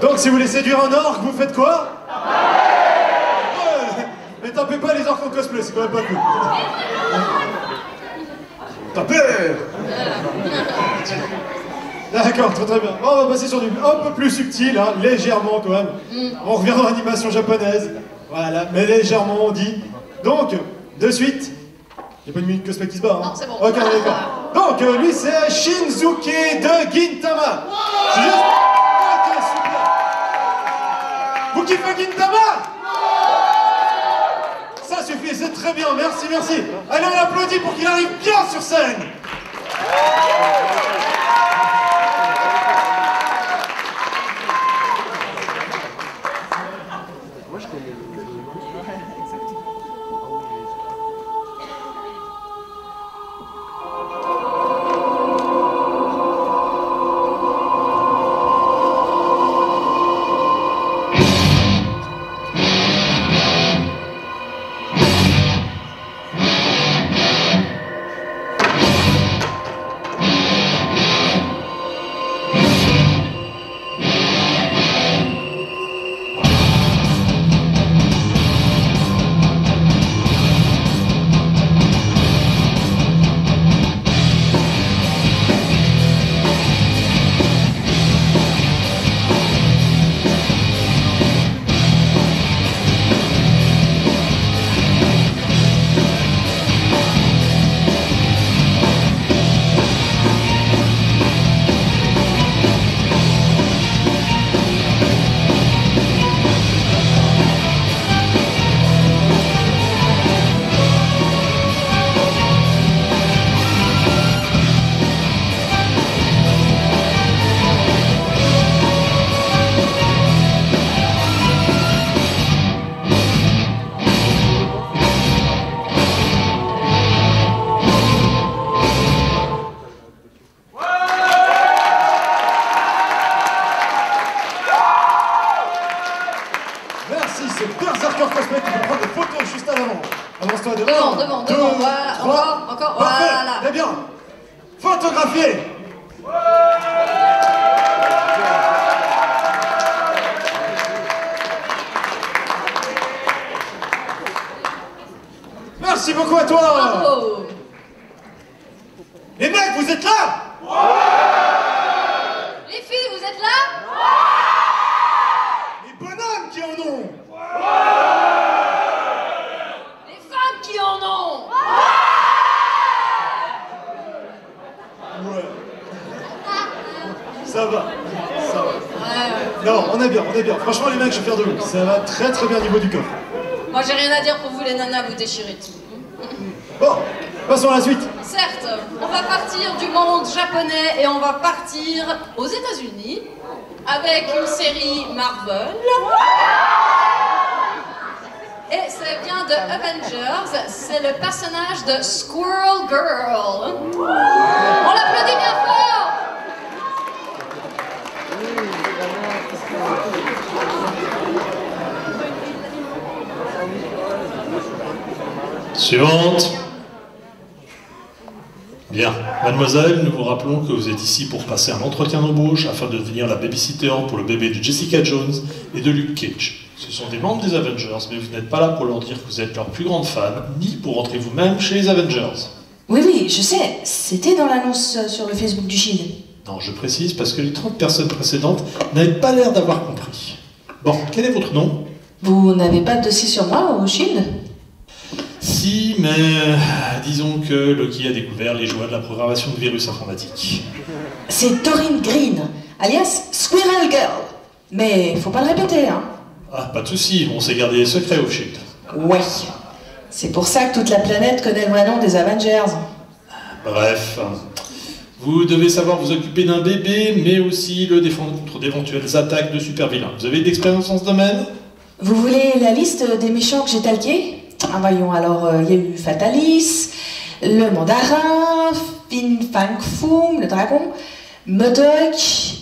Donc si vous voulez séduire un orc, vous faites quoi? Mais tapez pas les orcs en cosplay, c'est quand même pas cool. Tapez! D'accord, très bien. Bon, on va passer sur du un peu plus subtil, hein, légèrement quand même. On revient dans l'animation japonaise. Voilà, mais légèrement on dit. Donc, de suite. Il n'y a pas une minute cosplay qui se bat, hein? Non, c'est bon. Ok, d'accord. Donc, lui c'est Shinzuke de Gintama. Juste... Ok, super. Vous kiffez Gintama? Ça suffit, c'est très bien, merci, merci. Allez, on l'applaudit pour qu'il arrive bien sur scène. Devant, voilà, encore, voilà. Très bien. Photographier. Merci beaucoup à toi. Bravo. Les mecs, vous êtes là? Les filles, vous êtes là? Les bonhommes qui en ont. Ça va. Non, on est bien. Franchement, les mecs, je suis fier de vous. Ça va très bien au niveau du coffre. Moi, j'ai rien à dire pour vous, les nanas, vous déchirez tout. Bon, passons à la suite. Certes, on va partir du monde japonais et on va partir aux États-Unis avec une série Marvel. Et ça vient de Avengers, c'est le personnage de Squirrel Girl. On l'applaudit bien fort! Suivante. Bien. Mademoiselle, nous vous rappelons que vous êtes ici pour passer un entretien d'embauche afin de devenir la babysitter pour le bébé de Jessica Jones et de Luke Cage. Ce sont des membres des Avengers, mais vous n'êtes pas là pour leur dire que vous êtes leur plus grande fan, ni pour entrer vous-même chez les Avengers. Oui, je sais. C'était dans l'annonce sur le Facebook du Shield. Non, je précise parce que les 30 personnes précédentes n'avaient pas l'air d'avoir compris. Bon, quel est votre nom? Vous n'avez pas de dossier sur moi au Shield? Si, mais disons que Loki a découvert les joies de la programmation de virus informatique. C'est Doreen Green, alias Squirrel Girl. Mais faut pas le répéter, hein. Ah, pas de souci, on s'est gardé les secrets au Shield. Ouais. C'est pour ça que toute la planète connaît le vrai nom des Avengers. Bref, vous devez savoir vous occuper d'un bébé, mais aussi le défendre contre d'éventuelles attaques de super-vilains. Vous avez de l'expérience dans ce domaine? Vous voulez la liste des méchants que j'ai talqués? Ah voyons, alors il y a eu Fatalis, le Mandarin, Fin Fang Foom, le dragon, Modok,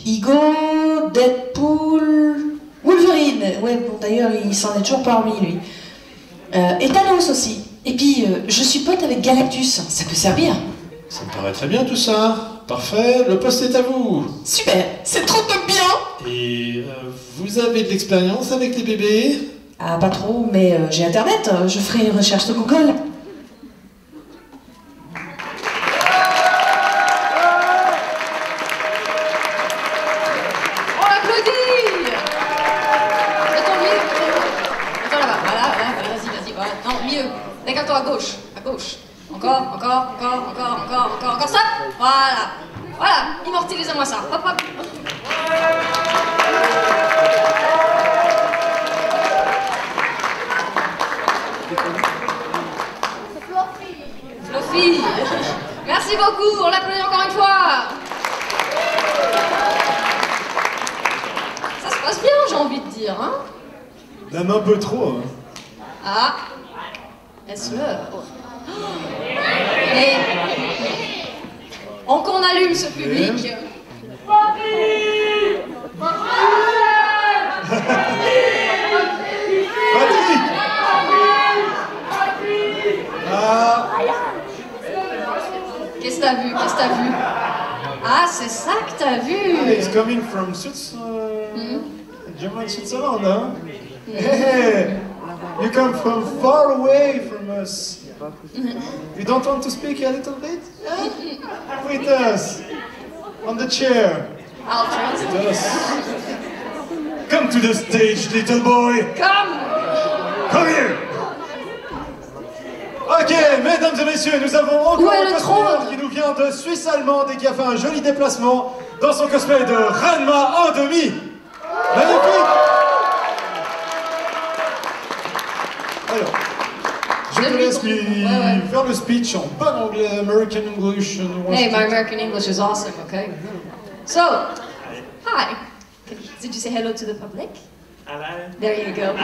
Ego, Deadpool, Wolverine. Ouais, bon d'ailleurs il s'en est toujours pas remis lui. Et Thanos aussi. Et puis je suis pote avec Galactus, ça peut servir. Ça me paraît très bien tout ça. Parfait, le poste est à vous. Super, c'est trop bien. Et vous avez de l'expérience avec les bébés? Ah, pas trop, mais j'ai internet, je ferai une recherche de Google. On l'applaudit! Attends, mieux. Attends là-bas, voilà, vas-y, voilà. Non, mieux. Décale-toi à gauche. Encore, stop! Voilà, immortalisez-moi ça. Hop. Fluffy. Merci beaucoup, on l'applaudit encore une fois. Ça se passe bien, j'ai envie de dire, hein. Même un peu trop, hein. Ah, est-ce l'heure? Et qu'on allume ce public. Qu'est-ce que t'as vu? Ah, c'est ça que t'as vu. It's coming from German Switzerland, huh? Hey, you come from far away from us. You don't want to speak a little bit? With us, on the chair. I'll translate. With us. Come to the stage, little boy. Come here. Ok, mesdames et messieurs, nous avons encore un cosplayer qui nous vient de Suisse allemande et qui a fait un joli déplacement dans son cosplay de Ranma en demi. Magnifique. Alors, je te laisse lui faire le speech en bon anglais, American English. Hey, my American English is awesome, okay? So, hi. Did you say hello to the public? Hello. There you go.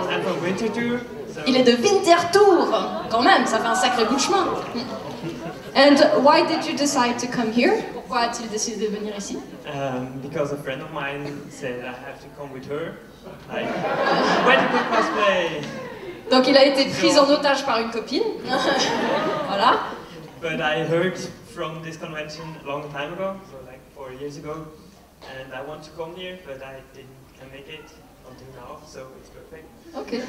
I'm from Winterthur. Il est de Winterthur. Quand même, ça fait un sacré bout de chemin. And why did you decide to come here? Pourquoi a-t-il décidé de venir ici? Because a friend of mine said I have to come with her. Like, where to go cosplay? Donc il a été pris en otage par une copine. Voilà. But I heard from this convention a long time ago, so like 4 years ago, and I want to come here, but I didn't make it until now, so it's perfect. Ok.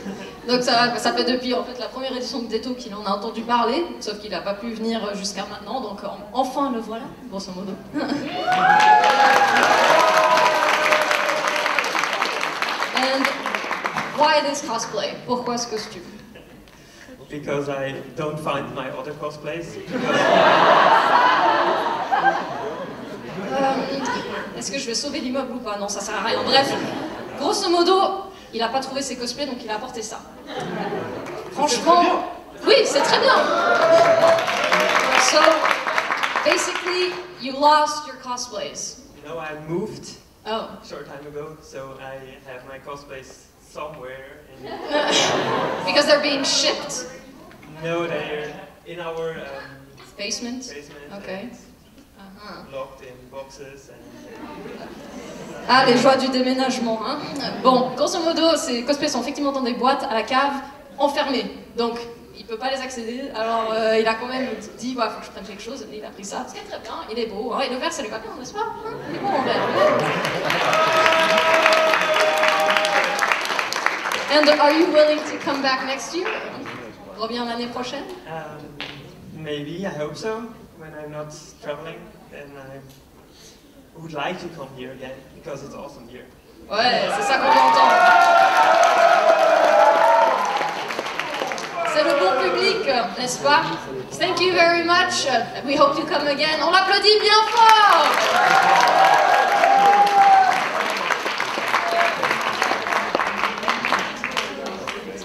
Donc ça fait depuis en fait la première édition de Detto qu'il en a entendu parler, sauf qu'il n'a pas pu venir jusqu'à maintenant, donc enfin le voilà, grosso modo. And why this cosplay? Pourquoi ce costume? Because I don't find my other cosplays. est-ce que je vais sauver l'immeuble ou pas? Non, ça sert à rien. Bref, grosso modo, il a pas trouvé ses cosplays, donc il a apporté ça. Franchement, oui, c'est très bien. So, basically, you lost your cosplays. No, I moved Oh. short time ago, so I have my cosplays somewhere. Because they're being shipped? No, they're in our basement. Okay. Locked in boxes. Ah, les joies du déménagement, hein. Bon, grosso modo, ces cosplays sont effectivement dans des boîtes à la cave, enfermées. Donc, il peut pas les accéder. Alors, il a quand même dit, bah, faut que je prenne quelque chose. Et il a pris ça. C'est très bien, il est beau. Et le vert, ça lui va bien, n'est-ce pas? Il est beau en vert. And are you willing to come back next year? Reviens l'année prochaine? Maybe, I hope so. When I'm not traveling, then I would like to come here again because it's awesome here. Ouais, c'est ça qu'on veut entendre. C'est le bon public, n'est-ce pas? Thank you very much. We hope you come again. On l'applaudit bien fort.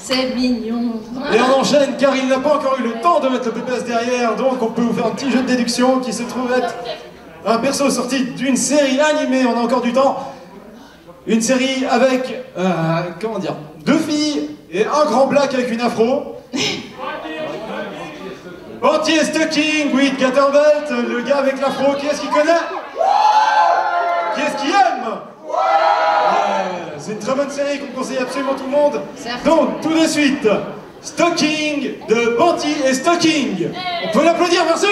C'est mignon. Et on enchaîne car il n'a pas encore eu le temps de mettre le PPS derrière, donc on peut vous faire un petit jeu de déduction qui se trouve être un perso sorti d'une série animée, on a encore du temps. Une série avec, comment dire, 2 filles et un grand black avec une afro. Panty et Stocking with Gatterbelt, le gars avec l'afro, qui est-ce qui connaît? Qui est-ce qui aime? C'est une très bonne série qu'on conseille absolument tout le monde. Donc, tout de suite, Stocking de Panty et Stocking. On peut l'applaudir, merci.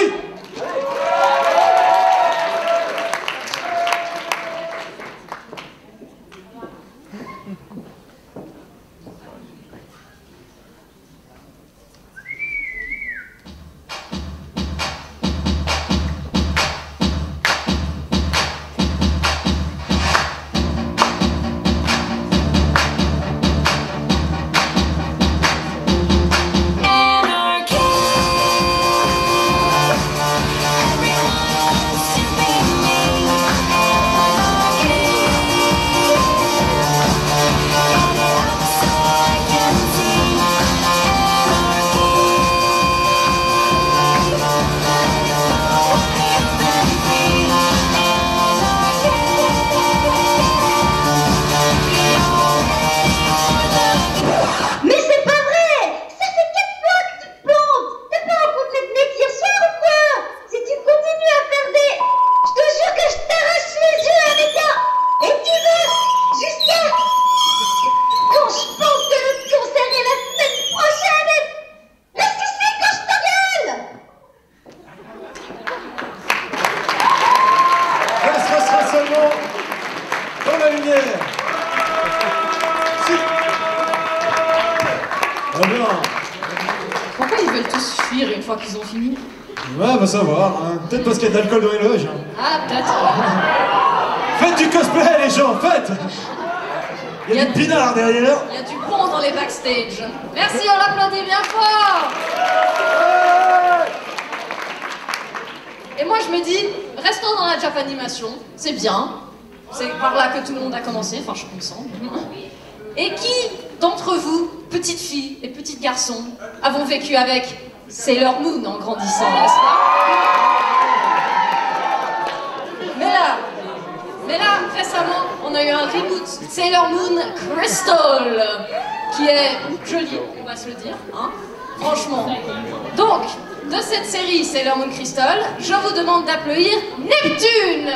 Pourquoi ils veulent tous fuir une fois qu'ils ont fini? Ouais, va savoir, hein. Peut-être parce qu'il y a de l'alcool dans les loges. Hein. Ah, peut-être. Faites du cosplay, les gens, faites. Il y a du pinard derrière. Il y a du bon dans les backstage. Merci, on l'applaudit bien fort. Et moi, je me dis, restons dans la Japanimation, c'est bien. C'est par là que tout le monde a commencé, enfin, je me semble. Et qui d'entre vous, petites filles et petits garçons, avons vécu avec Sailor Moon en grandissant, n'est-ce pas? Mais là, récemment, on a eu un reboot, Sailor Moon Crystal, qui est joli, on va se le dire, hein, franchement. Donc, de cette série Sailor Moon Crystal, je vous demande d'applaudir Neptune.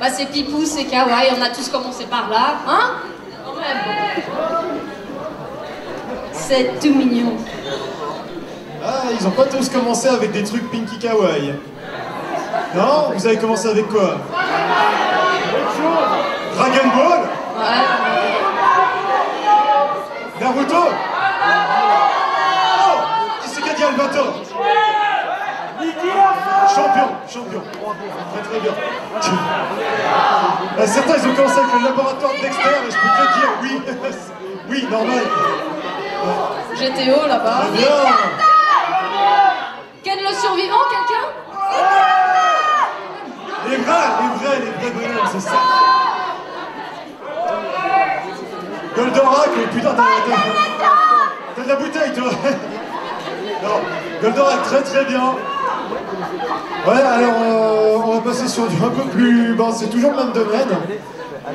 Bah, c'est pipou, c'est kawaii, on a tous commencé par là, hein? Quand même. C'est tout mignon. Ah, ils ont pas tous commencé avec des trucs Pinky Kawaii. Non? Vous avez commencé avec quoi? Dragon Ball? Ouais. Naruto? Oh! Qui c'est qui a dit Albator? Champion. Très très bien. Certains ils ont commencé avec le laboratoire de Dexter et je peux te dire oui. Oui, normal. GTO là-bas. Très bien. Ken le survivant, quelqu'un? Les vrais bonhommes, c'est ça. Goldorak, putain, t'as de la bouteille, toi. Non, Goldorak, très très bien. Ouais, alors on va passer sur du un peu plus... Bon, c'est toujours le même domaine,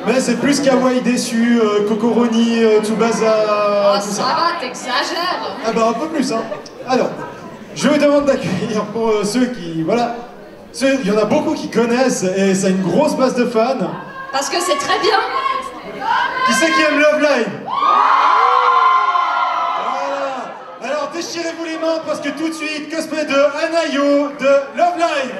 mais c'est plus Kawaii déçu, Kokoroni, Tsubasa... Oh, ça va, t'exagères. Ah bah un peu plus, hein. Alors, je vous demande d'accueillir pour ceux qui... Voilà. Il y en a beaucoup qui connaissent et ça a une grosse base de fans. Parce que c'est très bien. Qui c'est qui aime Love Live? Voilà. Alors déchirez-vous les mains parce que tout de suite, cosplay de Anayo de Love Live.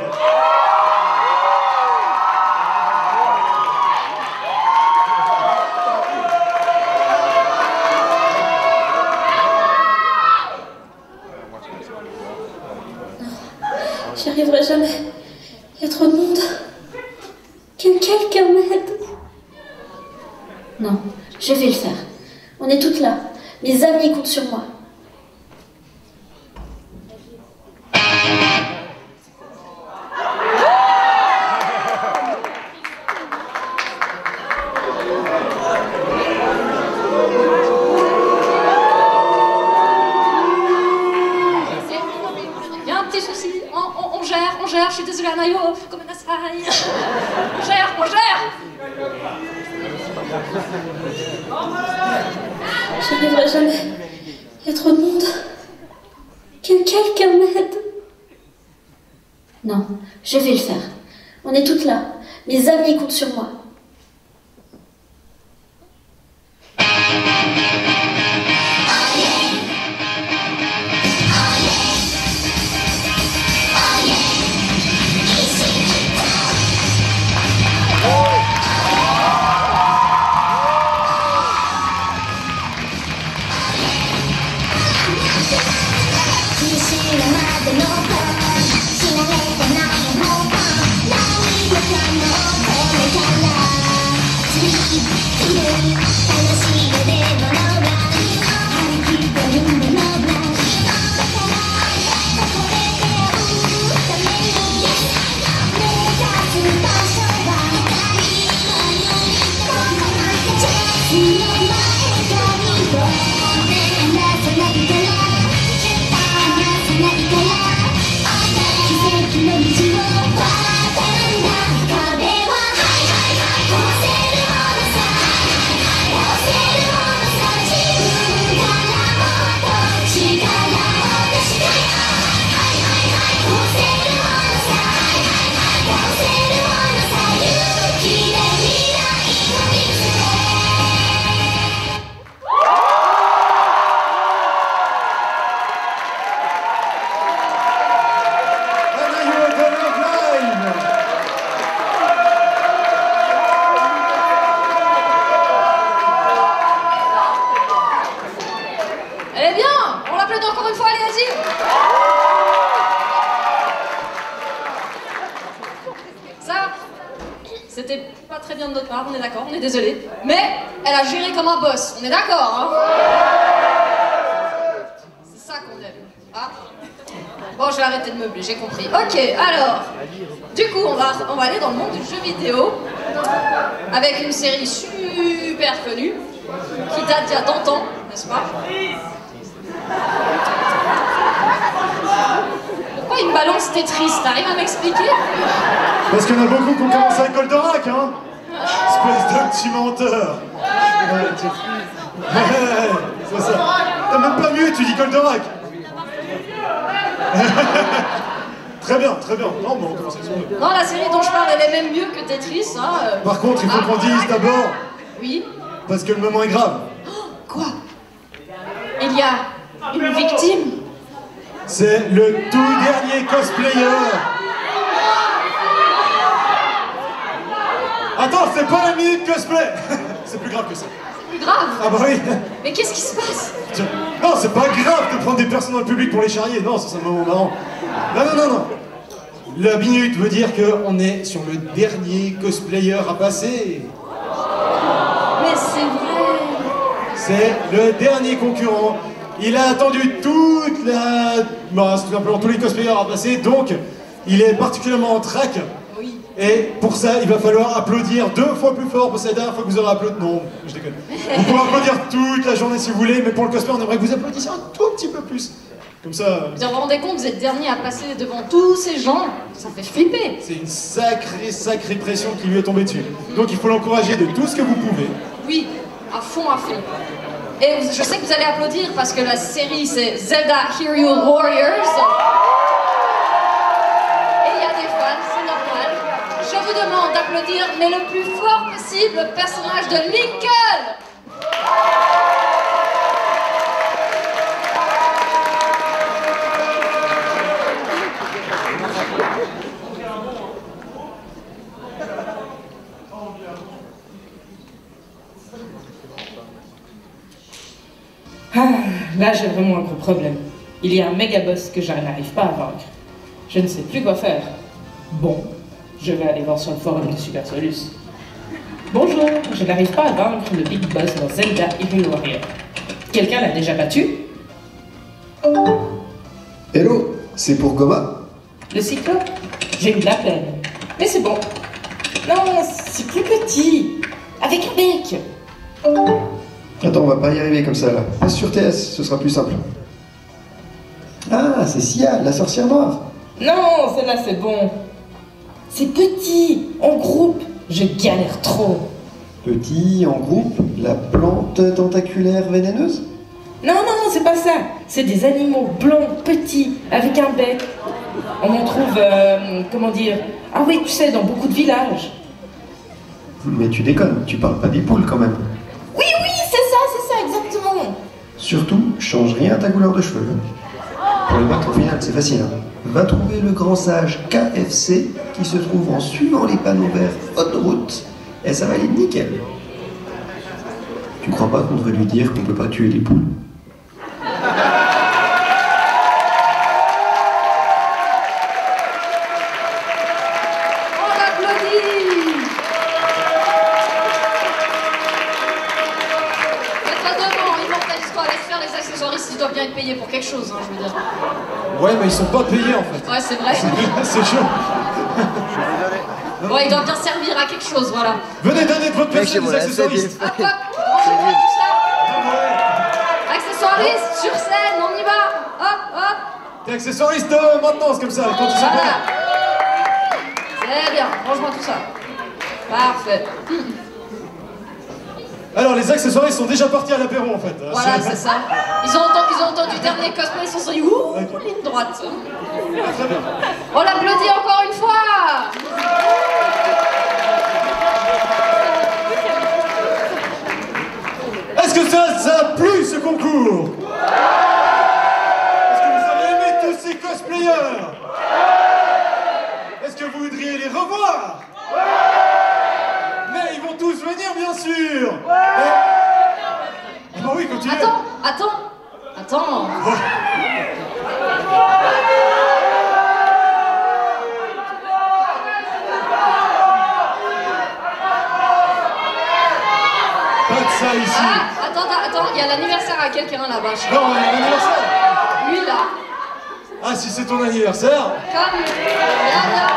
J'y arriverai jamais. Il y a trop de monde. Que quelqu'un m'aide. Non, je vais le faire. On est toutes là. Mes amis comptent sur moi. Il y a un petit souci. On gère. Je suis désolée, Anayo. Comme un assaille. On gère. J'y arriverai jamais. Il y a trop de monde. Que quelqu'un m'aide. Non, je vais le faire. On est toutes là. Mes amis comptent sur moi. Elle est bien. On l'applaudit encore une fois, allez, vas-y. Ça, c'était pas très bien de notre part, on est d'accord, on est désolé. Mais elle a géré comme un boss, on est d'accord, hein. C'est ça qu'on aime. Ah. Bon, je vais arrêter de meubler, j'ai compris. Ok, alors, du coup, on va aller dans le monde du jeu vidéo avec une série super connue qui date d'il y a tant de temps, n'est-ce pas? Pourquoi il me balance Tetris? T'arrives à m'expliquer? Parce qu'il y en a beaucoup qui ont commencé avec Goldorak, hein. Espèce de petit menteur. Ouais, c'est ça. T'as même pas mieux, tu dis Goldorak. Très bien, très bien. Non, mais on commence avec son. Non, la série dont je parle, elle est même mieux que Tetris. Hein. Par contre, il faut qu'on dise d'abord. Oui. Parce que le moment est grave. Quoi? Il y a une victime? C'est le tout dernier cosplayer. Attends, c'est pas la minute cosplay. C'est plus grave que ça. C'est plus grave? Ah bah oui. Mais qu'est-ce qui se passe? Non, c'est pas grave de prendre des personnes dans le public pour les charrier. Non, c'est un moment marrant. Non. La minute veut dire qu'on est sur le dernier cosplayer à passer. Mais c'est vrai. C'est le dernier concurrent. Il a attendu toute la... Bah, tout simplement tous les cosplayers à passer, donc il est particulièrement en trac. Oui. Et pour ça, il va falloir applaudir 2 fois plus fort, parce que c'est la dernière fois que vous aurez applaudi... Non, je déconne. Vous pourrez applaudir toute la journée si vous voulez, mais pour le cosplay, on aimerait que vous applaudissiez un tout petit peu plus. Comme ça... Vous vous rendez compte, vous êtes dernier à passer devant tous ces gens, ça fait flipper. C'est une sacrée pression qui lui est tombée dessus. Donc il faut l'encourager de tout ce que vous pouvez. Oui, à fond. Et je sais que vous allez applaudir parce que la série c'est Zelda Hero Warriors. Et il y a des fans, c'est normal. Je vous demande d'applaudir, mais le plus fort possible, le personnage de Lincoln. Ah, là j'ai vraiment un gros problème. Il y a un méga boss que je n'arrive pas à vaincre. Je ne sais plus quoi faire. Bon, je vais aller voir sur le forum de Super Solus. Bonjour, je n'arrive pas à vaincre le big boss dans Zelda Hero Warrior. Quelqu'un l'a déjà battu? Hello, c'est pour Goma? Le cyclope? J'ai eu de la peine. Mais c'est bon. Non, c'est plus petit. Avec un bec. Attends, on va pas y arriver comme ça là. Passe sur TS, ce sera plus simple. Ah, c'est Sia, la sorcière noire. Non, celle-là c'est bon. C'est petit, en groupe. Je galère trop. Petit, en groupe, la plante tentaculaire vénéneuse? Non, c'est pas ça. C'est des animaux blancs, petits, avec un bec. On en trouve, comment dire... Ah oui, tu sais, dans beaucoup de villages. Mais tu déconnes, tu parles pas des poules quand même. Oui, c'est ça, exactement. Surtout, change rien à ta couleur de cheveux. Pour les battre au final, c'est facile. Hein. Va trouver le grand sage KFC qui se trouve en suivant les panneaux verts autoroute et ça va aller nickel. Tu crois pas qu'on devrait lui dire qu'on peut pas tuer les poules? Ils doivent bien être payés pour quelque chose, hein, je veux dire. Ouais, mais ils sont pas payés en fait. Ouais, c'est vrai. C'est chaud. Ouais, ils doivent bien servir à quelque chose, voilà. Venez donner de votre personne des accessoiristes. Hop, rangez-moi tout ça. Accessoiristes, sur scène, on y va. Hop. T'es accessoiriste maintenant, c'est comme ça, quand ils sont voilà. C'est bien, range-moi tout ça. Parfait. Alors, les accessoiristes sont déjà partis à l'apéro en fait. Voilà, c'est ça. Ils ont entendu le dernier cosplay, ils se sont dit ouh, ligne droite. Très bien. On l'applaudit encore une fois. Est-ce que ça a plu ce concours? Est-ce que vous avez aimé tous ces cosplayers? Est-ce que vous voudriez les revoir? Mais ils vont tous venir, bien sûr. Ah bah oui, continuez. Attends. Pas de ça ici. Ah, attends, il y a l'anniversaire à quelqu'un là-bas. Non, l'anniversaire. Lui là. Ah, si c'est ton anniversaire. Comme. Viens.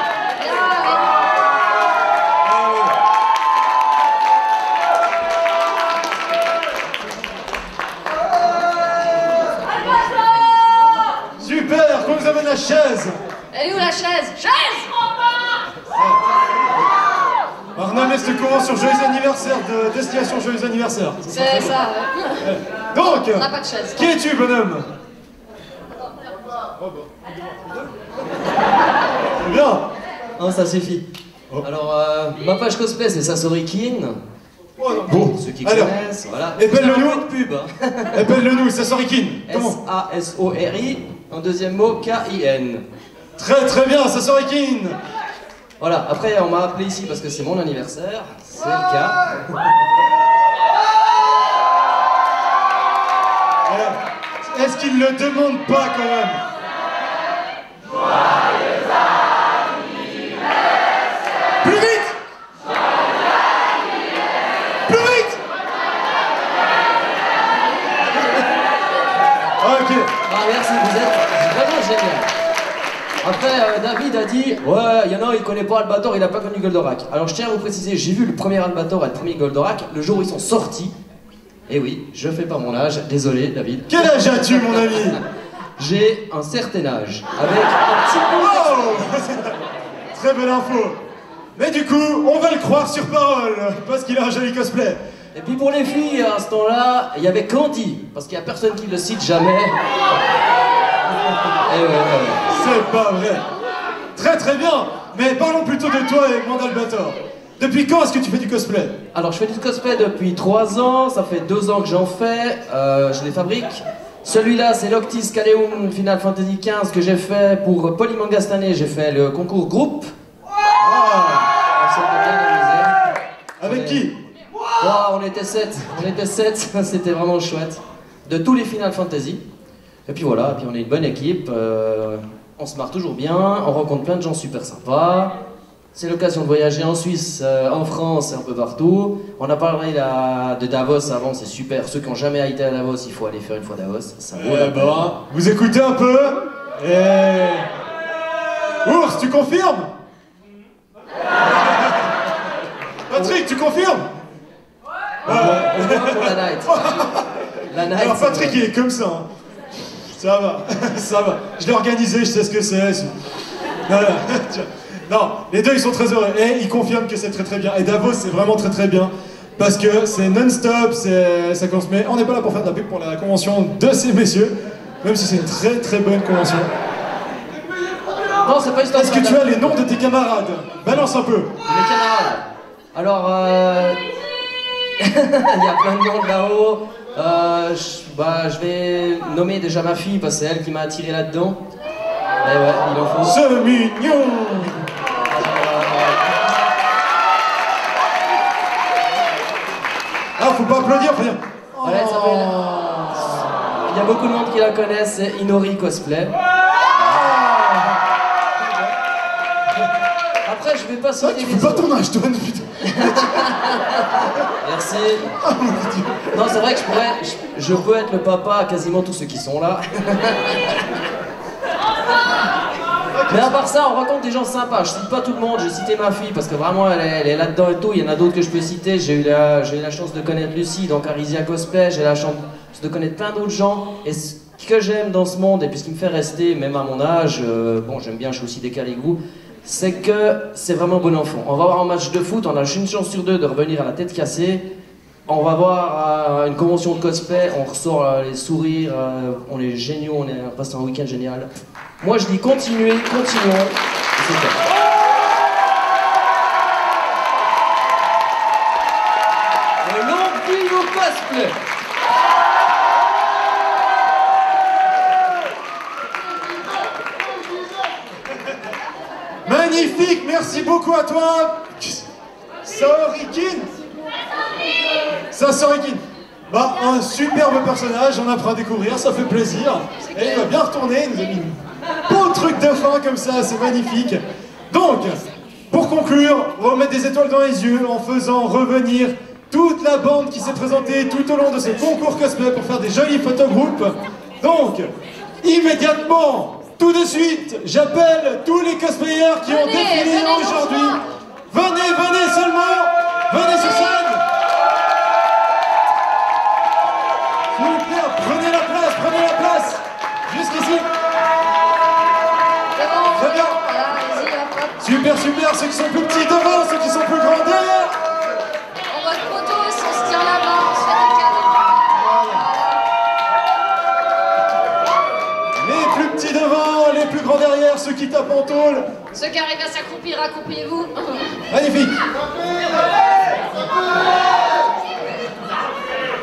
Super, qu'on nous amène la chaise. Elle est où la chaise? Arnaud, cette convention joyeux anniversaire de Destination Joyeux Anniversaire. C'est ça, ouais. Donc, on n'a pas de chaise. Qui es-tu, bonhomme? Bien. Non, ça suffit. Alors, ma page cosplay, c'est Sasorikin. Bon, ceux qui alors, connaissent, voilà. épelle-le-nous. C'est un peu de pub. Hein. Épelle-le-nous, Sasorikin. Comment? S-A-S-O-R-I, en deuxième mot, K-I-N. Très très bien, Sasorikin. Voilà, après on m'a appelé ici parce que c'est mon anniversaire, c'est le cas. Est-ce qu'il le demande pas quand même? Plus vite! Plus vite! Ok. Ah merci, vous êtes vraiment génial. Après, David a dit, ouais, il y en a un, il connaît pas Albator, il a pas connu Goldorak. Alors je tiens à vous préciser, j'ai vu le premier Albator et le premier Goldorak le jour où ils sont sortis. Et oui, je fais pas mon âge, désolé David. Quel âge as-tu mon ami? J'ai un certain âge, avec un petit peu... Oh très belle info. Mais du coup, on va le croire sur parole, parce qu'il a un joli cosplay. Et puis pour les filles, à ce temps-là, il y avait Candy, parce qu'il y a personne qui le cite jamais. Et ouais. C'est pas vrai. Très très bien. Mais parlons plutôt de toi et Mandalbator. Depuis quand est-ce que tu fais du cosplay? Alors je fais du cosplay depuis 3 ans, ça fait 2 ans que j'en fais, je les fabrique. Celui-là c'est l'Octis Caleum Final Fantasy XV que j'ai fait pour Polymanga cette année, j'ai fait le concours groupe. On s'est bien amusé. Avec qui? On était 7, c'était vraiment chouette. De tous les Final Fantasy. Et puis voilà, et puis on est une bonne équipe, on se marre toujours bien, on rencontre plein de gens super sympas. C'est l'occasion de voyager en Suisse, en France et un peu partout. On a parlé de Davos avant, c'est super. Ceux qui n'ont jamais été à Davos, il faut aller faire une fois Davos. Ça vaut la peine. Vous écoutez un peu? Ours, tu confirmes? Patrick, tu confirmes? Pour la night. La night. Alors Patrick, il est comme ça. Hein. Ça va, ça va. Je l'ai organisé, je sais ce que c'est. Voilà. Non, les deux ils sont très heureux et ils confirment que c'est très très bien. Et Davos c'est vraiment très très bien parce que c'est non-stop, ça commence. Mais on n'est pas là pour faire de la pub pour la convention de ces messieurs, même si c'est une très très bonne convention. Non, c'est pas juste. Est-ce que tu as les noms de tes camarades? Balance un peu. Mes camarades. Alors, il y a plein de monde là-haut. Je vais nommer déjà ma fille parce que c'est elle qui m'a attiré là-dedans. Et ouais, il en faut. C'est mignon. Ah, faut pas applaudir, faut dire. Voilà, elle s'appelle. Il y a beaucoup de monde qui la connaissent, c'est Inori Cosplay. Après, je vais pas sauter. Tu fais pas ton âge, toi, putain. Merci. Non, c'est vrai que je peux être le papa à quasiment tous ceux qui sont là. Mais à part ça, on rencontre des gens sympas. Je cite pas tout le monde, j'ai cité ma fille parce que vraiment elle est là-dedans et tout. Il y en a d'autres que je peux citer. J'ai eu la chance de connaître Lucie, donc Arisia Cosplay. J'ai la chance de connaître plein d'autres gens. Et ce que j'aime dans ce monde, et puis ce qui me fait rester, même à mon âge, bon, j'aime bien, je suis aussi décalé que vous, c'est que c'est vraiment bon enfant. On va voir un match de foot, on a une chance sur 2 de revenir à la tête cassée. On va voir une convention de cosplay, on ressort les sourires, on est géniaux, on passe un week-end génial. Moi je dis continuez, continuons. C'est fait. Et longue vie au cosplay. Magnifique, merci beaucoup à toi. Sasorikin. Sasorikin. Bah, un superbe personnage, on apprend à découvrir, ça fait plaisir. Et il va bien retourner, il nous a mis un beau truc de fin comme ça, c'est magnifique. Donc, pour conclure, on va mettre des étoiles dans les yeux en faisant revenir toute la bande qui s'est présentée tout au long de ce concours cosplay pour faire des jolis photogroupes. Donc, immédiatement, tout de suite, j'appelle tous les cosplayers qui ont défilé aujourd'hui. Venez seulement, venez sur scène. S'il vous plaît, prenez la place, jusqu'ici. Très bien. Super, ceux qui sont plus petits devant, ceux qui sont plus grands derrière. En mode photo, on se tient la main, on se fait des câlins. Les plus petits devant, les plus grands derrière, ceux qui tapent en tôle. Ceux qui arrivent à s'accroupir, accroupillez-vous. Magnifique.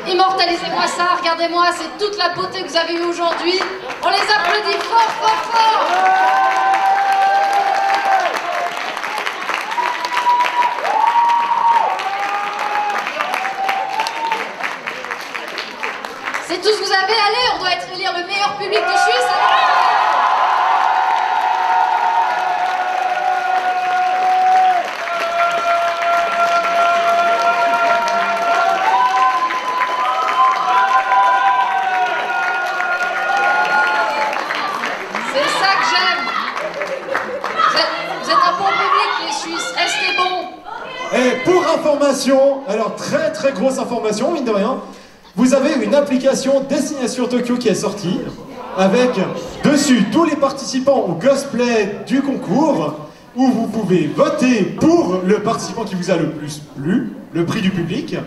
Immortalisez-moi ça, regardez-moi, c'est toute la beauté que vous avez eue aujourd'hui. On les applaudit fort, fort, fort. C'est tout ce que vous avez, allez, on doit élire le meilleur public de Suisse. C'est ça que j'aime. Vous êtes un bon public, les Suisses, restez bons. Et pour information, alors très grosse information, mine de rien, vous avez une application Destination Tokyo qui est sortie, avec dessus tous les participants au cosplay du concours, où vous pouvez voter pour le participant qui vous a le plus plu, le prix du public,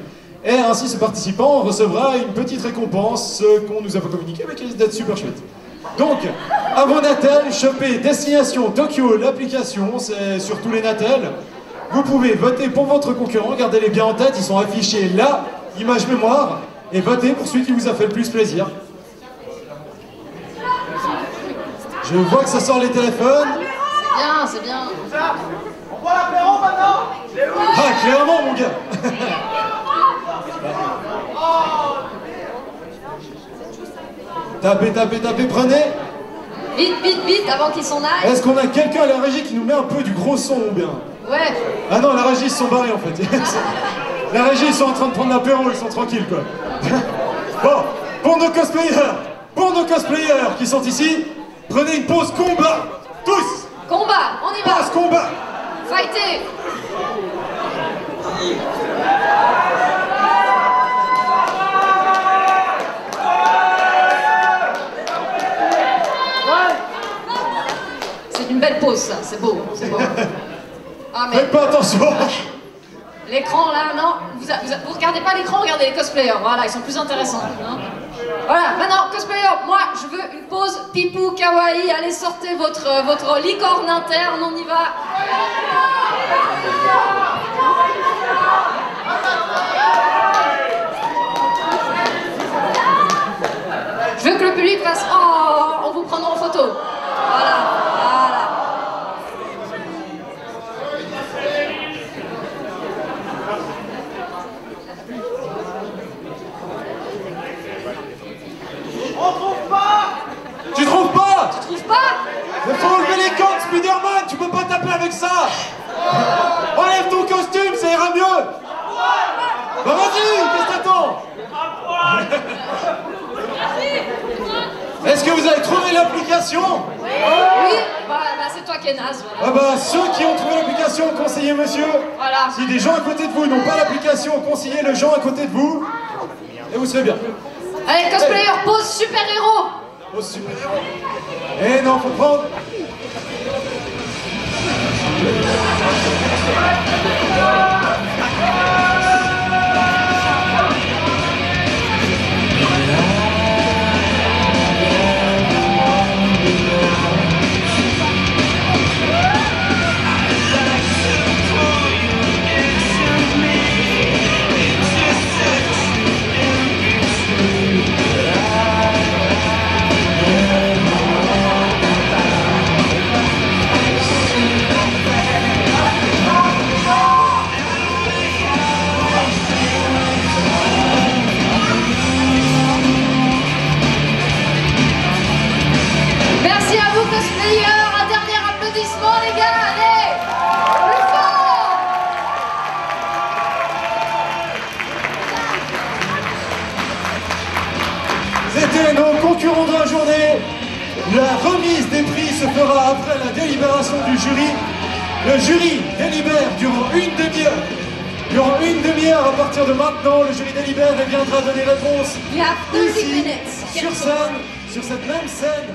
et ainsi ce participant recevra une petite récompense qu'on nous a pas communiquée, mais qui risque d'être super chouette. Donc, à vos Natel, chopez Destination Tokyo, l'application, c'est sur tous les Natel. Vous pouvez voter pour votre concurrent, gardez-les bien en tête, ils sont affichés là, image mémoire, et votez pour celui qui vous a fait le plus plaisir. Je vois que ça sort les téléphones. C'est bien, c'est bien. On voit l'apéro maintenant? Ah, clairement, mon gars. Tapez, prenez. Vite, avant qu'ils s'en aillent. Est-ce qu'on a quelqu'un à la régie qui nous met un peu du gros son ou bien? Ouais. Ah non, la régie, ils se sont barrés en fait. La régie, ils sont en train de prendre l'apéro, ils sont tranquilles quoi. Bon, pour nos cosplayers qui sont ici, prenez une pause combat, tous. Combat, on y va. Pause combat. Fightez. C'est une belle pause ça, c'est beau, c'est beau. Ah, mais... Faites pas attention. L'écran là, non, vous regardez pas l'écran, regardez les cosplayers, voilà, ils sont plus intéressants. Hein. Voilà, maintenant, cosplayer, moi je veux une pause pipou kawaii, allez sortez votre licorne interne, on y va. Je veux que le public fasse oh, en vous prenant en photo. Voilà. Tu trouves pas? Mais faut enlever les cordes, Spider-Man, tu peux pas taper avec ça. Enlève ton costume, ça ira mieux. Bah vas-y, qu'est-ce que t'attends? Est-ce que vous avez trouvé l'application? Oui, bah c'est toi qui es naze. Voilà. Ah bah ceux qui ont trouvé l'application, conseillez monsieur. Voilà. Si des gens à côté de vous n'ont pas l'application, conseillez le gens à côté de vous. Et vous serez bien. Allez, cosplayer, pose super-héros. Pose super-héros. Eh non, faut prendre. Merci à vous, cosplayers. Un dernier applaudissement, les gars. Allez, plus fort. C'était nos concurrents de la journée. La remise des prix se fera après la délibération du jury. Le jury délibère durant une demi-heure. Durant une demi-heure, à partir de maintenant, le jury délibère et viendra donner réponse ici, sur scène, sur cette même scène.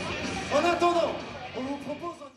En attendant, on vous propose...